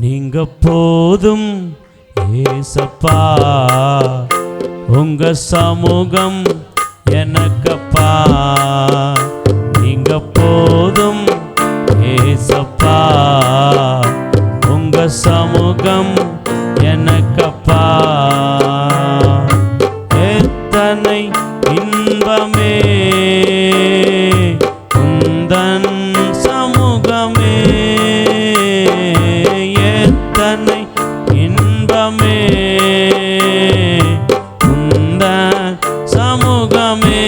நீங்க போதும் ஏசப்பா, உங்க சமூகம் எனக்கப்பா. நீங்க போதும் ஏசப்பா, உங்க சமூகம் எனக்கப்பா. எத்தனை இன்பமே உந்தன் சமூகமே, எத்தனை இன்பமே உந்தன் சமூகமே.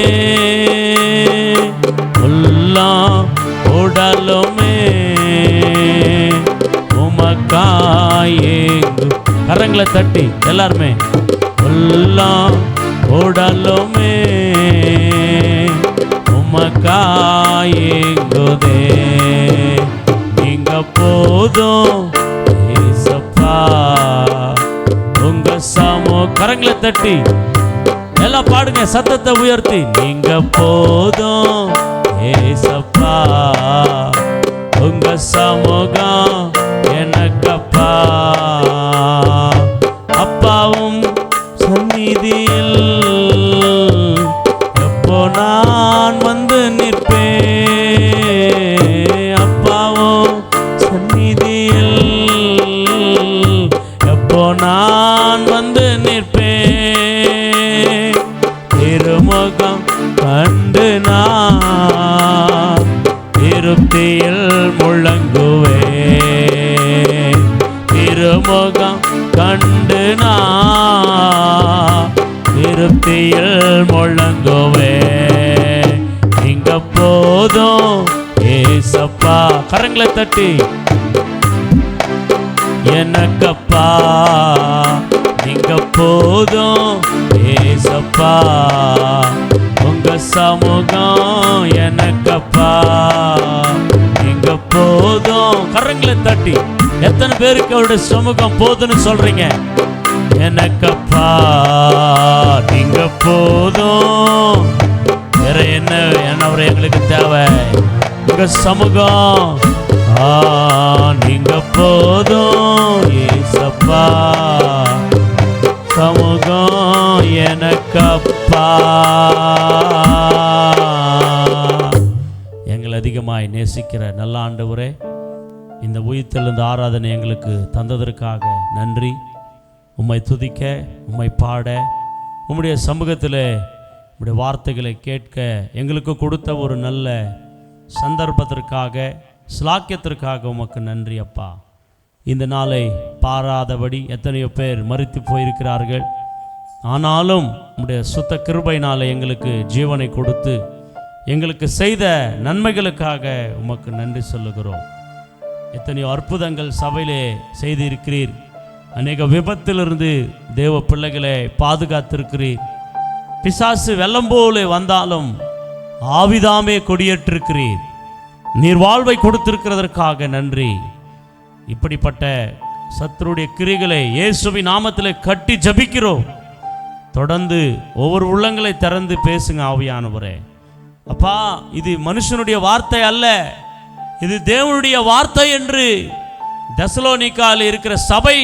உள்ளம் உடலுமே உமக்காயேங்கு. கரங்களை தட்டி எல்லாருமே. உள்ளம் உடலுமே உமக்காயேங்குதே. நீங்க போதும் ஏசப்பா, உங்க கரங்களை தட்டி எல்லாம் பாடுங்க, சத்தத்தை உயர்த்தி. நீங்க போதும் ஏசப்பா, உங்க சமூகம் எனக்கப்பா. அப்பாவும் சந்நிதியில் எப்போ நான் வந்து நிற்பேன். அப்பாவும் சந்நிதியில் எப்போ நான் வந்து நிற்பேன். திருமுகம் கண்டு நான் திருப்தியில் முழங்குவேன். திருமுகம் கண்டு நான் திருப்தியில் முழங்குவேன். நீங்க போதும் ஏசப்பா, கரங்களை தட்டி எனக்கப்பா. நீங்க போதும் ஏசப்பா, உங்க சமூகம் எனக்கப்பா. நீங்க போதும், கரங்களை தட்டி. எத்தனை பேருக்கு அவருடைய சமூகம் போதுன்னு சொல்றீங்க? எனக்கப்பா. நீங்க போதும், வேற என்ன எங்களுக்கு தேவை? உங்க சமூகம். நீங்க போதும் ஏசப்பா, சமூகம் எனக்கப்பா. எங்களை அதிகமாய் நேசிக்கிற நல்ல ஆண்டவரே, இந்த உயிர்த்தெழுந்த ஆராதனை எங்களுக்கு தந்ததற்காக நன்றி. உம்மை துதிக்க, உம்மை பாட, உம்முடைய சமூகத்தில் உம்முடைய வார்த்தைகளை கேட்க எங்களுக்கு கொடுத்த ஒரு நல்ல சந்தர்ப்பத்திற்காக, ஸ்லாக்கியத்திற்காக உமக்கு நன்றி அப்பா. இந்த நாளை பாராதபடி எத்தனையோ பேர் மரித்து போயிருக்கிறார்கள். ஆனாலும் உம்முடைய சுத்த கிருபையினாலே எங்களுக்கு ஜீவனை கொடுத்து எங்களுக்கு செய்த நன்மைகளுக்காக உமக்கு நன்றி சொல்லுகிறோம். எத்தனையோ அற்புதங்கள் சபையிலே செய்திருக்கிறீர். அநேக விபத்திலிருந்து தேவ பிள்ளைகளை பாதுகாத்திருக்கிறீர். பிசாசு வெள்ளம் போல வந்தாலும் ஆவிதாமே கொடியேற்றிருக்கிறீர். நீர் வாழ்வை கொடுத்திருக்கிறதற்காக நன்றி. இப்படிப்பட்ட சத்துருடைய கிரிகளை இயேசுவின் நாமத்தில் கட்டி ஜபிக்கிறோம். தொடர்ந்து ஒவ்வொரு உள்ளங்களை திறந்து பேசுங்க ஆவியானவரே. அப்பா, இது மனுஷனுடைய வார்த்தை அல்ல, இது தேவனுடைய வார்த்தை என்று தெசலோனிக்காவில் இருக்கிற சபை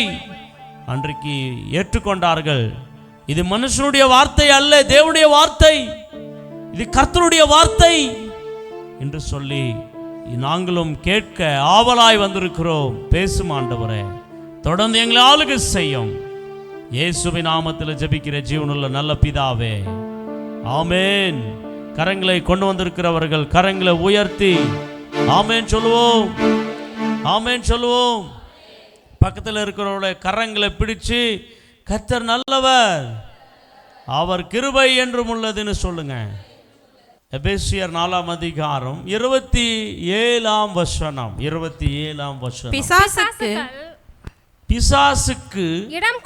அன்றைக்கு ஏற்றுக்கொண்டார்கள். இது மனுஷனுடைய வார்த்தை அல்ல, தேவனுடைய வார்த்தை, இது கர்த்தருடைய வார்த்தை என்று சொல்லி நாங்களும் கேட்க ஆவலாய் வந்திருக்கிறோம். பேசும் ஆண்டவரே, தொடர்ந்து எங்களை ஆளுகை செய்யும். இயேசுவின் நாமத்தில் ஜெபிக்கிற ஜீவனுள்ள நல்ல பிதாவே, ஆமென். கரங்களை கொண்டு வந்திருக்கிறவர்கள் கரங்களை உயர்த்தி ஆமென் சொல்லுவோம், ஆமென் சொல்லுவோம். பக்கத்தில் இருக்கிறவருடைய கரங்களை பிடிச்சு கர்த்தர் நல்லவர், அவர் கிருபை என்றும் உள்ளதுன்னு சொல்லுங்க. எபேசியர் 4ஆம் அதிகாரம் 27ஆம் வசனம். 27ஆம் வசனம். பிசாசுக்கு இடம்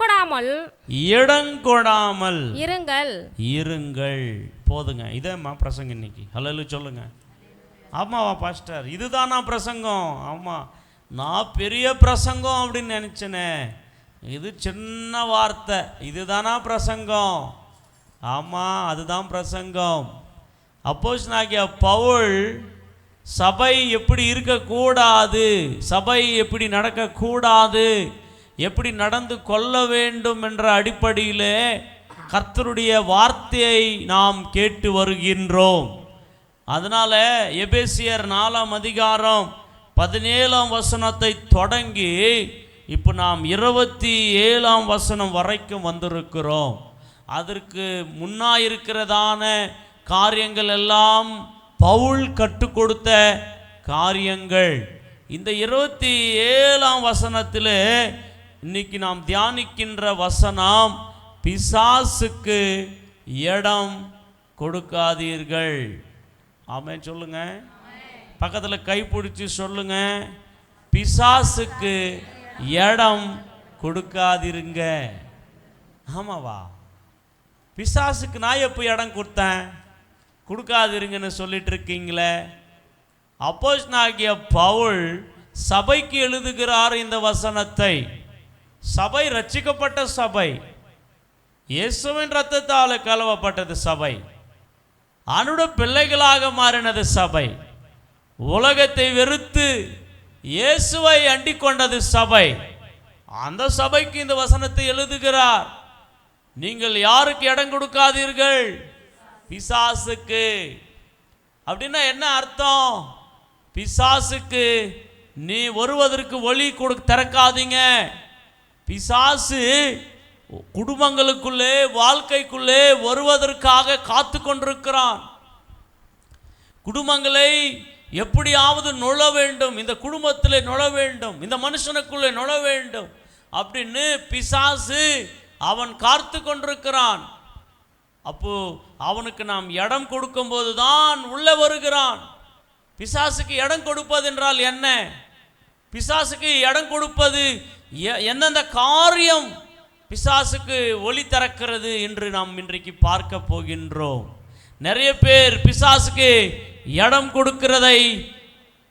கொடாமல் இருங்கள். போதுங்க, இதேம்மா பிரசங்கம் இன்னைக்கு. ஹல்லேலூயா சொல்லுங்க. ஆமாவா பாஸ்டர், இதுதானா பிரசங்கம்? ஆமாம், நான் பெரிய பிரசங்கம் அப்படின்னு நினச்சேனே. இது சின்ன வார்த்தை, இதுதானா பிரசங்கம்? ஆமாம், அதுதான் பிரசங்கம். அப்போஸ்தலனாகிய பவுல் சபை எப்படி இருக்கக்கூடாது, சபை எப்படி நடக்கக்கூடாது, எப்படி நடந்து கொள்ள வேண்டும் என்ற அடிப்படையிலே கர்த்தருடைய வார்த்தையை நாம் கேட்டு வருகின்றோம். அதனால் எபேசியர் 4ஆம் அதிகாரம் 17ஆம் வசனத்தை தொடங்கி இப்போ நாம் 27ஆம் வசனம் வரைக்கும் வந்திருக்கிறோம். அதற்கு முன்னாயிருக்கிறதான காரியங்கள் எல்லாம் பவுல் கற்றுக் கொடுத்த காரியங்கள். இந்த 27ஆம் வசனத்தில் இன்னைக்கு நாம் தியானிக்கின்ற வசனம், பிசாசுக்கு இடம் கொடுக்காதீர்கள். ஆமென் சொல்லுங்க. பக்கத்தில் கைப்பிடிச்சு சொல்லுங்க, பிசாசுக்கு இடம் கொடுக்காதிருங்க. ஆமாவா? பிசாசுக்கு நான் எப்போ இடம் கொடுத்தேன்? கொடுக்காதிருங்கன்னு சொல்லிட்டு இருக்கீங்களே. அப்போஸ்தலனாகிய பவுல் சபைக்கு எழுதுகிறார் இந்த வசனத்தை. சபை ரட்சிக்கப்பட்ட சபை, இயேசுவின் இரத்தத்தால் கழுவப்பட்டது சபை, ஆண்டவருடைய பிள்ளைகளாக மாறினது சபை, உலகத்தை வெறுத்து இயேசுவை அண்டிக் கொண்டது சபை. அந்த சபைக்கு இந்த வசனத்தை எழுதுகிறார். நீங்கள் யாருக்கு இடம் கொடுக்காதீர்கள்? பிசாசுக்கு. அப்படின்னா என்ன அர்த்தம்? பிசாசுக்கு நீ வருவதற்கு வழி திறக்காதீங்க. பிசாசு குடும்பங்களுக்குள்ளே, வாழ்க்கைக்குள்ளே வருவதற்காக காத்து கொண்டிருக்கிறான். குடும்பங்களை எப்படியாவது நுழ வேண்டும், இந்த குடும்பத்தில் நுழ வேண்டும், இந்த மனுஷனுக்குள்ளே நுழ வேண்டும் அப்படின்னு பிசாசு அவன் காத்து கொண்டிருக்கிறான். அப்போ அவனுக்கு நாம் இடம் கொடுக்கும்போது தான் உள்ளே வருகிறான். பிசாசுக்கு இடம் கொடுப்பது என்றால் என்ன? பிசாசுக்கு இடம் கொடுப்பது எந்தெந்த காரியம் பிசாசுக்கு ஒளி திறக்கிறது என்று நாம் இன்றைக்கு பார்க்க போகின்றோம். நிறைய பேர் பிசாசுக்கு இடம் கொடுக்கிறதை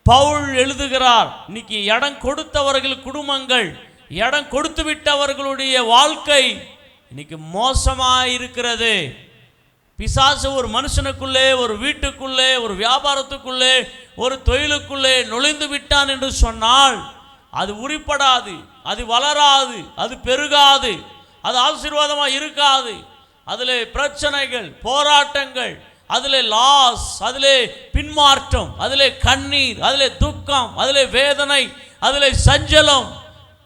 பவுல் எழுதுகிறார். இன்னைக்கு இடம் கொடுத்தவர்கள் குடும்பங்கள், இடம் கொடுத்து விட்டவர்களுடைய வாழ்க்கை இன்னைக்கு மோசமாக இருக்கிறது. பிசாசு ஒரு மனுஷனுக்குள்ளே, ஒரு வீட்டுக்குள்ளே, ஒரு வியாபாரத்துக்குள்ளே, ஒரு தொழிலுக்குள்ளே நுழைந்து விட்டான் என்று சொன்னால் அது உருப்படாது, அது வளராது, அது பெருகாது, அது ஆசீர்வாதமாக இருக்காது. அதில் பிரச்சனைகள், போராட்டங்கள், அதில் லாஸ், அதில் பின்மாற்றம், அதில் கண்ணீர், அதில் துக்கம், அதில் வேதனை, அதில் சஞ்சலம்,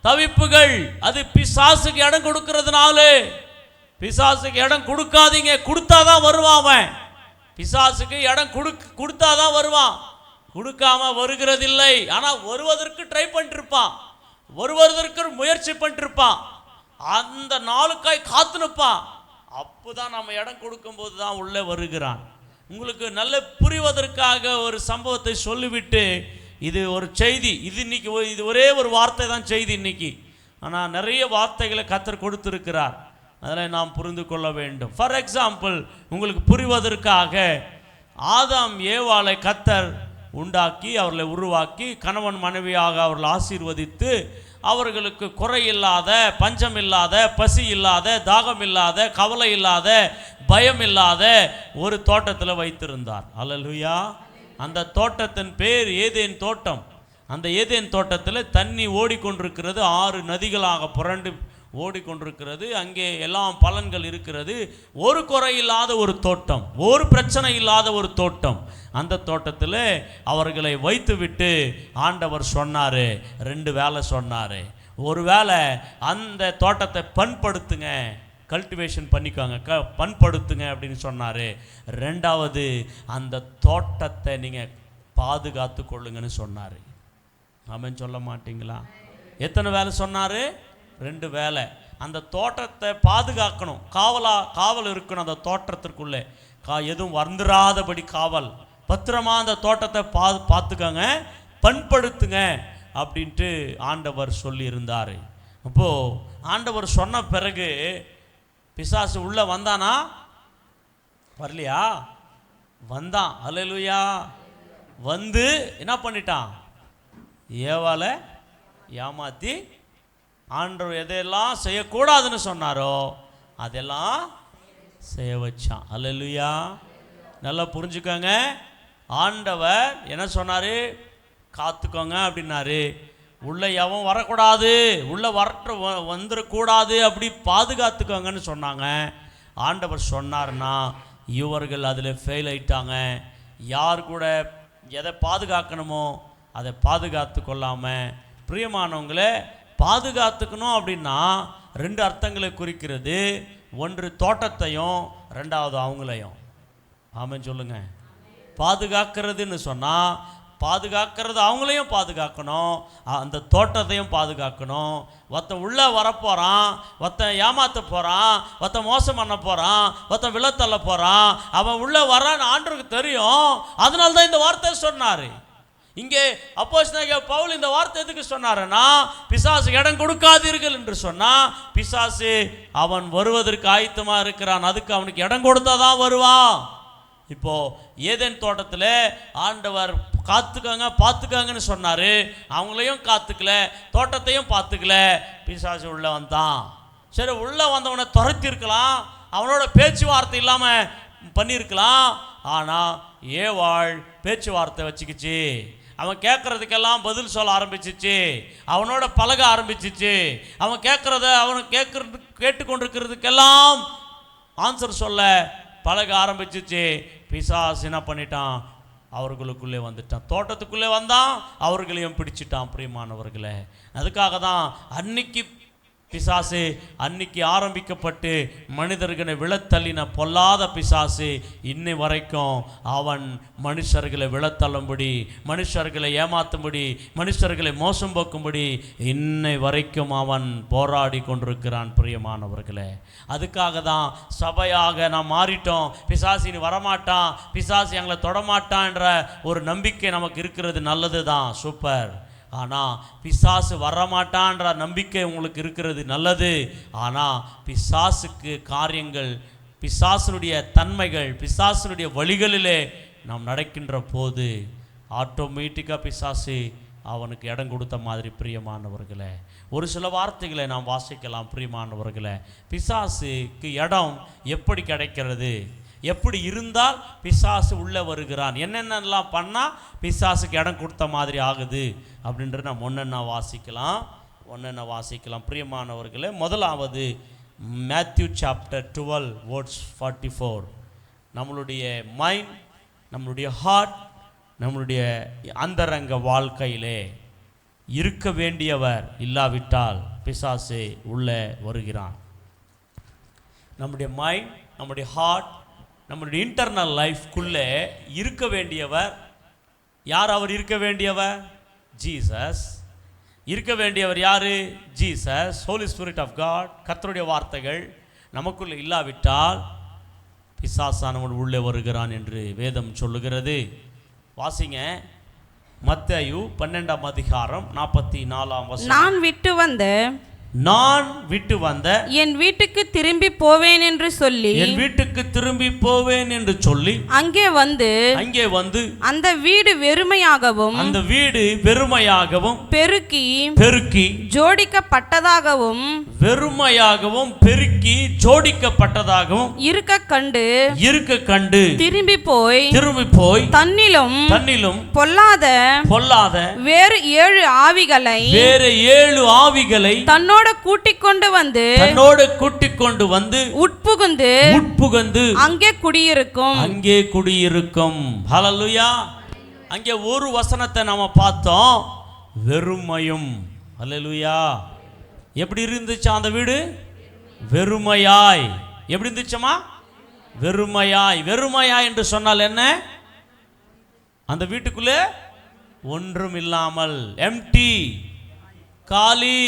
தவிப்புகள். அது பிசாசுக்கு இடம் கொடுக்கிறதுனாலே. பிசாசுக்கு இடம் கொடுக்காதீங்க. கொடுத்தாதான் வருவான் அவன். பிசாசுக்கு இடம் கொடுத்தாதான் வருவான். கொடுக்காம வருகிறதில்லை. ஆனால் வருவதற்கு ட்ரை பண்ணிருப்பான், வருவதற்கு முயற்சி பண்ணிருப்பான், அந்த நாளுக்காய் காத்து நிற்பான். அப்போதான் நம்ம இடம் கொடுக்கும்போது தான் உள்ளே வருகிறான். உங்களுக்கு நல்ல புரிவதற்காக ஒரு சம்பவத்தை சொல்லிவிட்டு, இது ஒரு செய்தி, இது இன்னைக்கு இது ஒரே ஒரு வார்த்தை தான் செய்தி இன்னைக்கு. ஆனால் நிறைய வார்த்தைகளை கர்த்தர் கொடுத்திருக்கிறார். அதில் நாம் புரிந்து கொள்ள வேண்டும். ஃபார் எக்ஸாம்பிள், உங்களுக்கு புரிவதற்காக, ஆதாம் ஏவாளை கர்த்தர் உண்டாக்கி, அவர்களை உருவாக்கி, கணவன் மனைவியாக அவர்களை ஆசீர்வதித்து, அவர்களுக்கு குறையில்லாத, பஞ்சம் இல்லாத, பசி இல்லாத, தாகம் இல்லாத, கவலை இல்லாத, பயம் இல்லாத ஒரு தோட்டத்தில் வைத்திருந்தார். அல்லேலூயா. அந்த தோட்டத்தின் பேர் ஏதேன் தோட்டம். அந்த ஏதேன் தோட்டத்தில் தண்ணி ஓடிக்கொண்டிருக்கிறது, 6 நதிகளாக புரண்டு ஓடிக்கொண்டிருக்கிறது. அங்கே எல்லாம் பலன்கள் இருக்கிறது. ஒரு குறை இல்லாத ஒரு தோட்டம், ஒரு பிரச்சனை இல்லாத ஒரு தோட்டம். அந்த தோட்டத்தில் அவர்களை வைத்துவிட்டு ஆண்டவர் சொன்னார், 2 வேலை சொன்னார். ஒரு வேலை, அந்த தோட்டத்தை பண்படுத்துங்க, கல்டிவேஷன் பண்ணிக்கோங்க, பண்படுத்துங்க அப்படின்னு சொன்னார். 2வது, அந்த தோட்டத்தை நீங்கள் பாதுகாத்து கொள்ளுங்கன்னு சொன்னார். ஆமென் சொல்ல மாட்டீங்களா? எத்தனை வேலை சொன்னார்? 2 வேலை. அந்த தோட்டத்தை பாதுகாக்கணும், காவல் இருக்கணும். அந்த தோட்டத்திற்குள்ளே எதுவும் வந்துடாதபடி காவல், பத்திரமா அந்த தோட்டத்தை பார்த்துக்கோங்க, பண்படுத்துங்க அப்படின்ட்டு ஆண்டவர் சொல்லி இருந்தார். அப்போது ஆண்டவர் சொன்ன பிறகு பிசாசு உள்ளே வந்தானா? வரலையா? வந்தான். அல்லேலூயா. வந்து என்ன பண்ணிட்டான்? ஏவாளை ஏமாற்றி ஆண்டவர் எதையெல்லாம் செய்யக்கூடாதுன்னு சொன்னாரோ அதெல்லாம் செய்ய வச்சான். அல்லேலூயா. நல்லா புரிஞ்சுக்கோங்க. ஆண்டவர் என்ன சொன்னார்? காத்துக்கோங்க அப்படின்னாரு. உள்ள எவன் வரக்கூடாது, உள்ள வந்துடக்கூடாது, அப்படி பாதுகாத்துக்கோங்கன்னு சொன்னாங்க. ஆண்டவர் சொன்னார்னா இவர்கள் அதில் ஃபெயில் ஆயிட்டாங்க. யார் கூட எதை பாதுகாக்கணுமோ அதை பாதுகாத்து கொள்ளாமல், பிரியமானவங்களே, பாதுகாத்துக்கணும் அப்படின்னா ரெண்டு அர்த்தங்களை குறிக்கிறது. ஒன்று தோட்டத்தையும், ரெண்டாவது அவங்களையும். ஆமென் சொல்லுங்க. பாதுகாக்கிறதுன்னு சொன்னால் பாதுகாக்கிறது அவங்களையும் பாதுகாக்கணும், அந்த தோட்டத்தையும் பாதுகாக்கணும். ஒருத்தன் உள்ளே வரப்போகிறான், ஒருத்தன் ஏமாற்ற போகிறான், ஒருத்தன் மோசம் பண்ண போகிறான், ஒருத்தன் விழத்தள்ள போகிறான். அவன் உள்ளே வரான்னு ஆண்டவருக்கு தெரியும். அதனால தான் இந்த வார்த்தை சொன்னார். இங்கே அப்போஸ்தலனாகிய பவுல் இந்த வார்த்தை எதுக்கு சொன்னாருன்னா, பிசாசு இடம் கொடுக்காதீர்கள் என்று சொன்னால், பிசாசு அவன் வருவதற்கு ஆயத்தமாக இருக்கிறான். அதுக்கு அவனுக்கு இடம் கொடுத்தா தான் வருவான். இப்போ ஏதேன் தோட்டத்தில் ஆண்டவர் காத்துக்காங்க பார்த்துக்காங்கன்னு சொன்னார். அவங்களையும் காத்துக்கல, தோட்டத்தையும் பார்த்துக்கல. பிசாசு உள்ளே வந்தான். சரி, உள்ளே வந்தவனை துரத்திருக்கலாம், அவனோட பேச்சுவார்த்தை இல்லாமல் பண்ணியிருக்கலாம். ஆனால் ஏவாள் பேச்சுவார்த்தை வச்சுக்கிச்சு. அவன் கேட்குறதுக்கெல்லாம் பதில் சொல்ல ஆரம்பிச்சிச்சு, அவனோட பழக ஆரம்பிச்சிச்சு. அவன் கேட்குறத கேட்டுக்கொண்டிருக்கிறதுக்கெல்லாம் ஆன்சர் சொல்ல பழக ஆரம்பிச்சிச்சு. பிசாசு என்ன பண்ணிட்டான்? அவர்களுக்குள்ளே வந்துட்டான், தோட்டத்துக்குள்ளே வந்தான், அவர்களையும் பிடிச்சிட்டான். பிரியமானவர்களே, அதுக்காக தான் பிசாசு அன்னைக்கு ஆரம்பிக்கப்பட்டு மனிதர்களை விழத்தள்ளின பொல்லாத பிசாசு இன்னை வரைக்கும் அவன் மனுஷர்களை விழத்தள்ளும்படி, மனுஷர்களை ஏமாற்றும்படி, மனுஷர்களை மோசம் போக்கும்படி இன்னை வரைக்கும் அவன் போராடி கொண்டிருக்கிறான். பிரியமானவர்களே, அதுக்காக தான் சபையாக நாம் மாறிட்டோம். பிசாசு இனி வரமாட்டான், பிசாசு எங்களை தொடமாட்டான் என்ற ஒரு நம்பிக்கை நமக்கு இருக்கிறது. நல்லது தான், சூப்பர். ஆனால் பிசாசு வரமாட்டான்ற நம்பிக்கை உங்களுக்கு இருக்கிறது, நல்லது. ஆனால் பிசாசுக்கு காரியங்கள், பிசாசுடைய தன்மைகள், பிசாசுடைய வழிகளிலே நாம் நடக்கின்ற போது ஆட்டோமேட்டிக்காக பிசாசு அவனுக்கு இடம் கொடுத்த மாதிரி. பிரியமானவர்களே, ஒரு சில வார்த்தைகளை நாம் வாசிக்கலாம். பிரியமானவர்களே, பிசாசுக்கு இடம் எப்படி கிடைக்கிறது, எப்படி இருந்தால் பிசாசு உள்ளே வருகிறான், என்னென்னலாம் பண்ணால் பிசாசுக்கு இடம் கொடுத்த மாதிரி ஆகுது அப்படின்றது நம்ம ஒன்றா வாசிக்கலாம். பிரியமானவர்களே, முதலாவது மேத்யூ சாப்டர் 12 verse 44. நம்மளுடைய மைண்ட், நம்மளுடைய ஹார்ட், நம்மளுடைய அந்தரங்க வாழ்க்கையிலே இருக்க வேண்டியவர் இல்லாவிட்டால் பிசாசு உள்ளே வருகிறான். நம்முடைய மைண்ட், நம்முடைய ஹார்ட், நம்முடைய இன்டர்னல் லைஃப்குள்ளே இருக்க வேண்டியவர் யார்? அவர் இருக்க வேண்டியவர் ஜீசஸ். இருக்க வேண்டியவர் யார்? Jesus, holy spirit of God. கர்த்தருடைய வார்த்தைகள் நமக்குள்ளே இல்லாவிட்டால் பிசாசானவன் உள்ளே வருகிறான் என்று வேதம் சொல்லுகிறது. வாசிங்க, மத்தேயு 12ஆம் அதிகாரம் 44ஆம் வசனம். நான் விட்டு வந்த என் வீட்டுக்கு திரும்பி போவேன் என்று சொல்லி அங்கே வந்து அந்த வீடு வெறுமையாகவும் பெருக்கி ஜோடிக்கப்பட்டதாகவும் இருக்க கண்டு திரும்பி போய் தன்னிலும் பொல்லாத வேறு 7 ஆவிகளை தன்னோடு கூட்டிக் கொண்டு வந்து உட்புகுந்து அங்கே குடியிருக்கும். ஹல்லேலூயா. அங்கே ஒரு வசனத்தை நாம பார்த்தோம், வெறுமையும். ஹல்லேலூயா. எப்படி இருந்துச்சு அந்த வீடு? வெறுமையாய். எப்படி இருந்துச்சமா? வெறுமையாய் என்று சொன்னால் என்ன? அந்த வீட்டுக்குள்ளே ஒன்றும் இல்லாமல், எம்டி, காலி.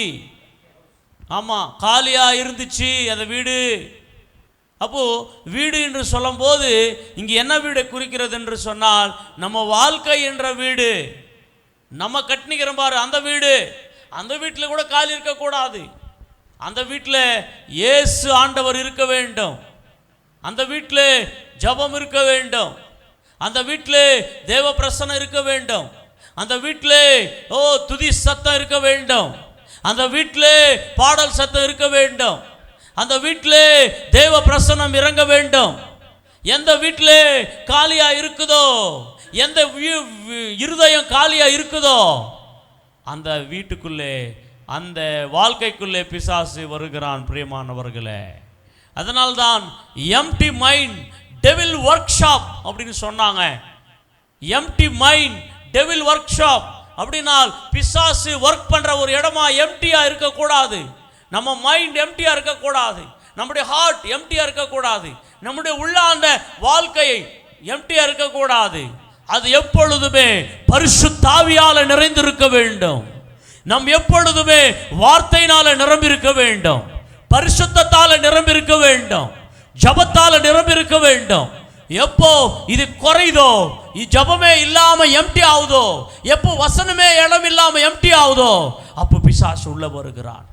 ஆமாம், காலியாக இருந்துச்சு அந்த வீடு. அப்போது வீடு என்று சொல்லும் போது இங்கே என்ன வீடை குறிக்கிறது என்று சொன்னால், நம்ம வாழ்க்கை என்ற வீடு, நம்ம கட்டினிக்கிற பாரு அந்த வீடு. அந்த வீட்டில் கூட காலி இருக்கக்கூடாது. அந்த வீட்டில் இயேசு ஆண்டவர் இருக்க வேண்டும். அந்த வீட்டில் ஜெபம் இருக்க வேண்டும். அந்த வீட்டில் தேவ பிரசன்னம் இருக்க வேண்டும். அந்த வீட்டில் துதி சத்தம் இருக்க வேண்டும். அந்த வீட்டில் பாடல் சத்தம் இருக்க வேண்டும். அந்த வீட்டில் தேவ பிரசன்னம் இறங்க வேண்டும். எந்த வீட்டில் காலியா இருக்குதோ, எந்த இருதயம் காலியா இருக்குதோ அந்த வீட்டுக்குள்ளே, அந்த வாழ்க்கைக்குள்ளே பிசாசு வருகிறான் பிரியமானவர்களே. அதனால்தான் empty mind devil workshop அப்படின்னு சொன்னாங்க. Empty mind devil workshop அப்படின்னா பிசாசு ஒர்க் பண்ற ஒரு இடமா எம்டியா இருக்கக்கூடாது. நம்ம மைண்ட் எம்டியா இருக்கக்கூடாது, நம்முடைய ஹார்ட் எம்டியா இருக்கக்கூடாது, நம்முடைய உள்ளாண்ட வாழ்க்கையை எம்டியா இருக்கக்கூடாது. அது எப்பொழுதுமே பரிசுத்த ஆவியால நிறைந்திருக்க வேண்டும். நம் எப்பொழுதுமே வார்த்தையினால நிரம்பியிருக்க வேண்டும், பரிசுத்தத்தால நிரம்பியிருக்க வேண்டும், ஜபத்தால நிரம்பியிருக்க வேண்டும். எப்போ இது குறைதோ, ஜபமே இல்லாம எம்டி ஆகுதோ, எப்போ வசனமே இடம் இல்லாம எம்டி ஆகுதோ, அப்போ பிசாசு உள்ள வருகிறான்.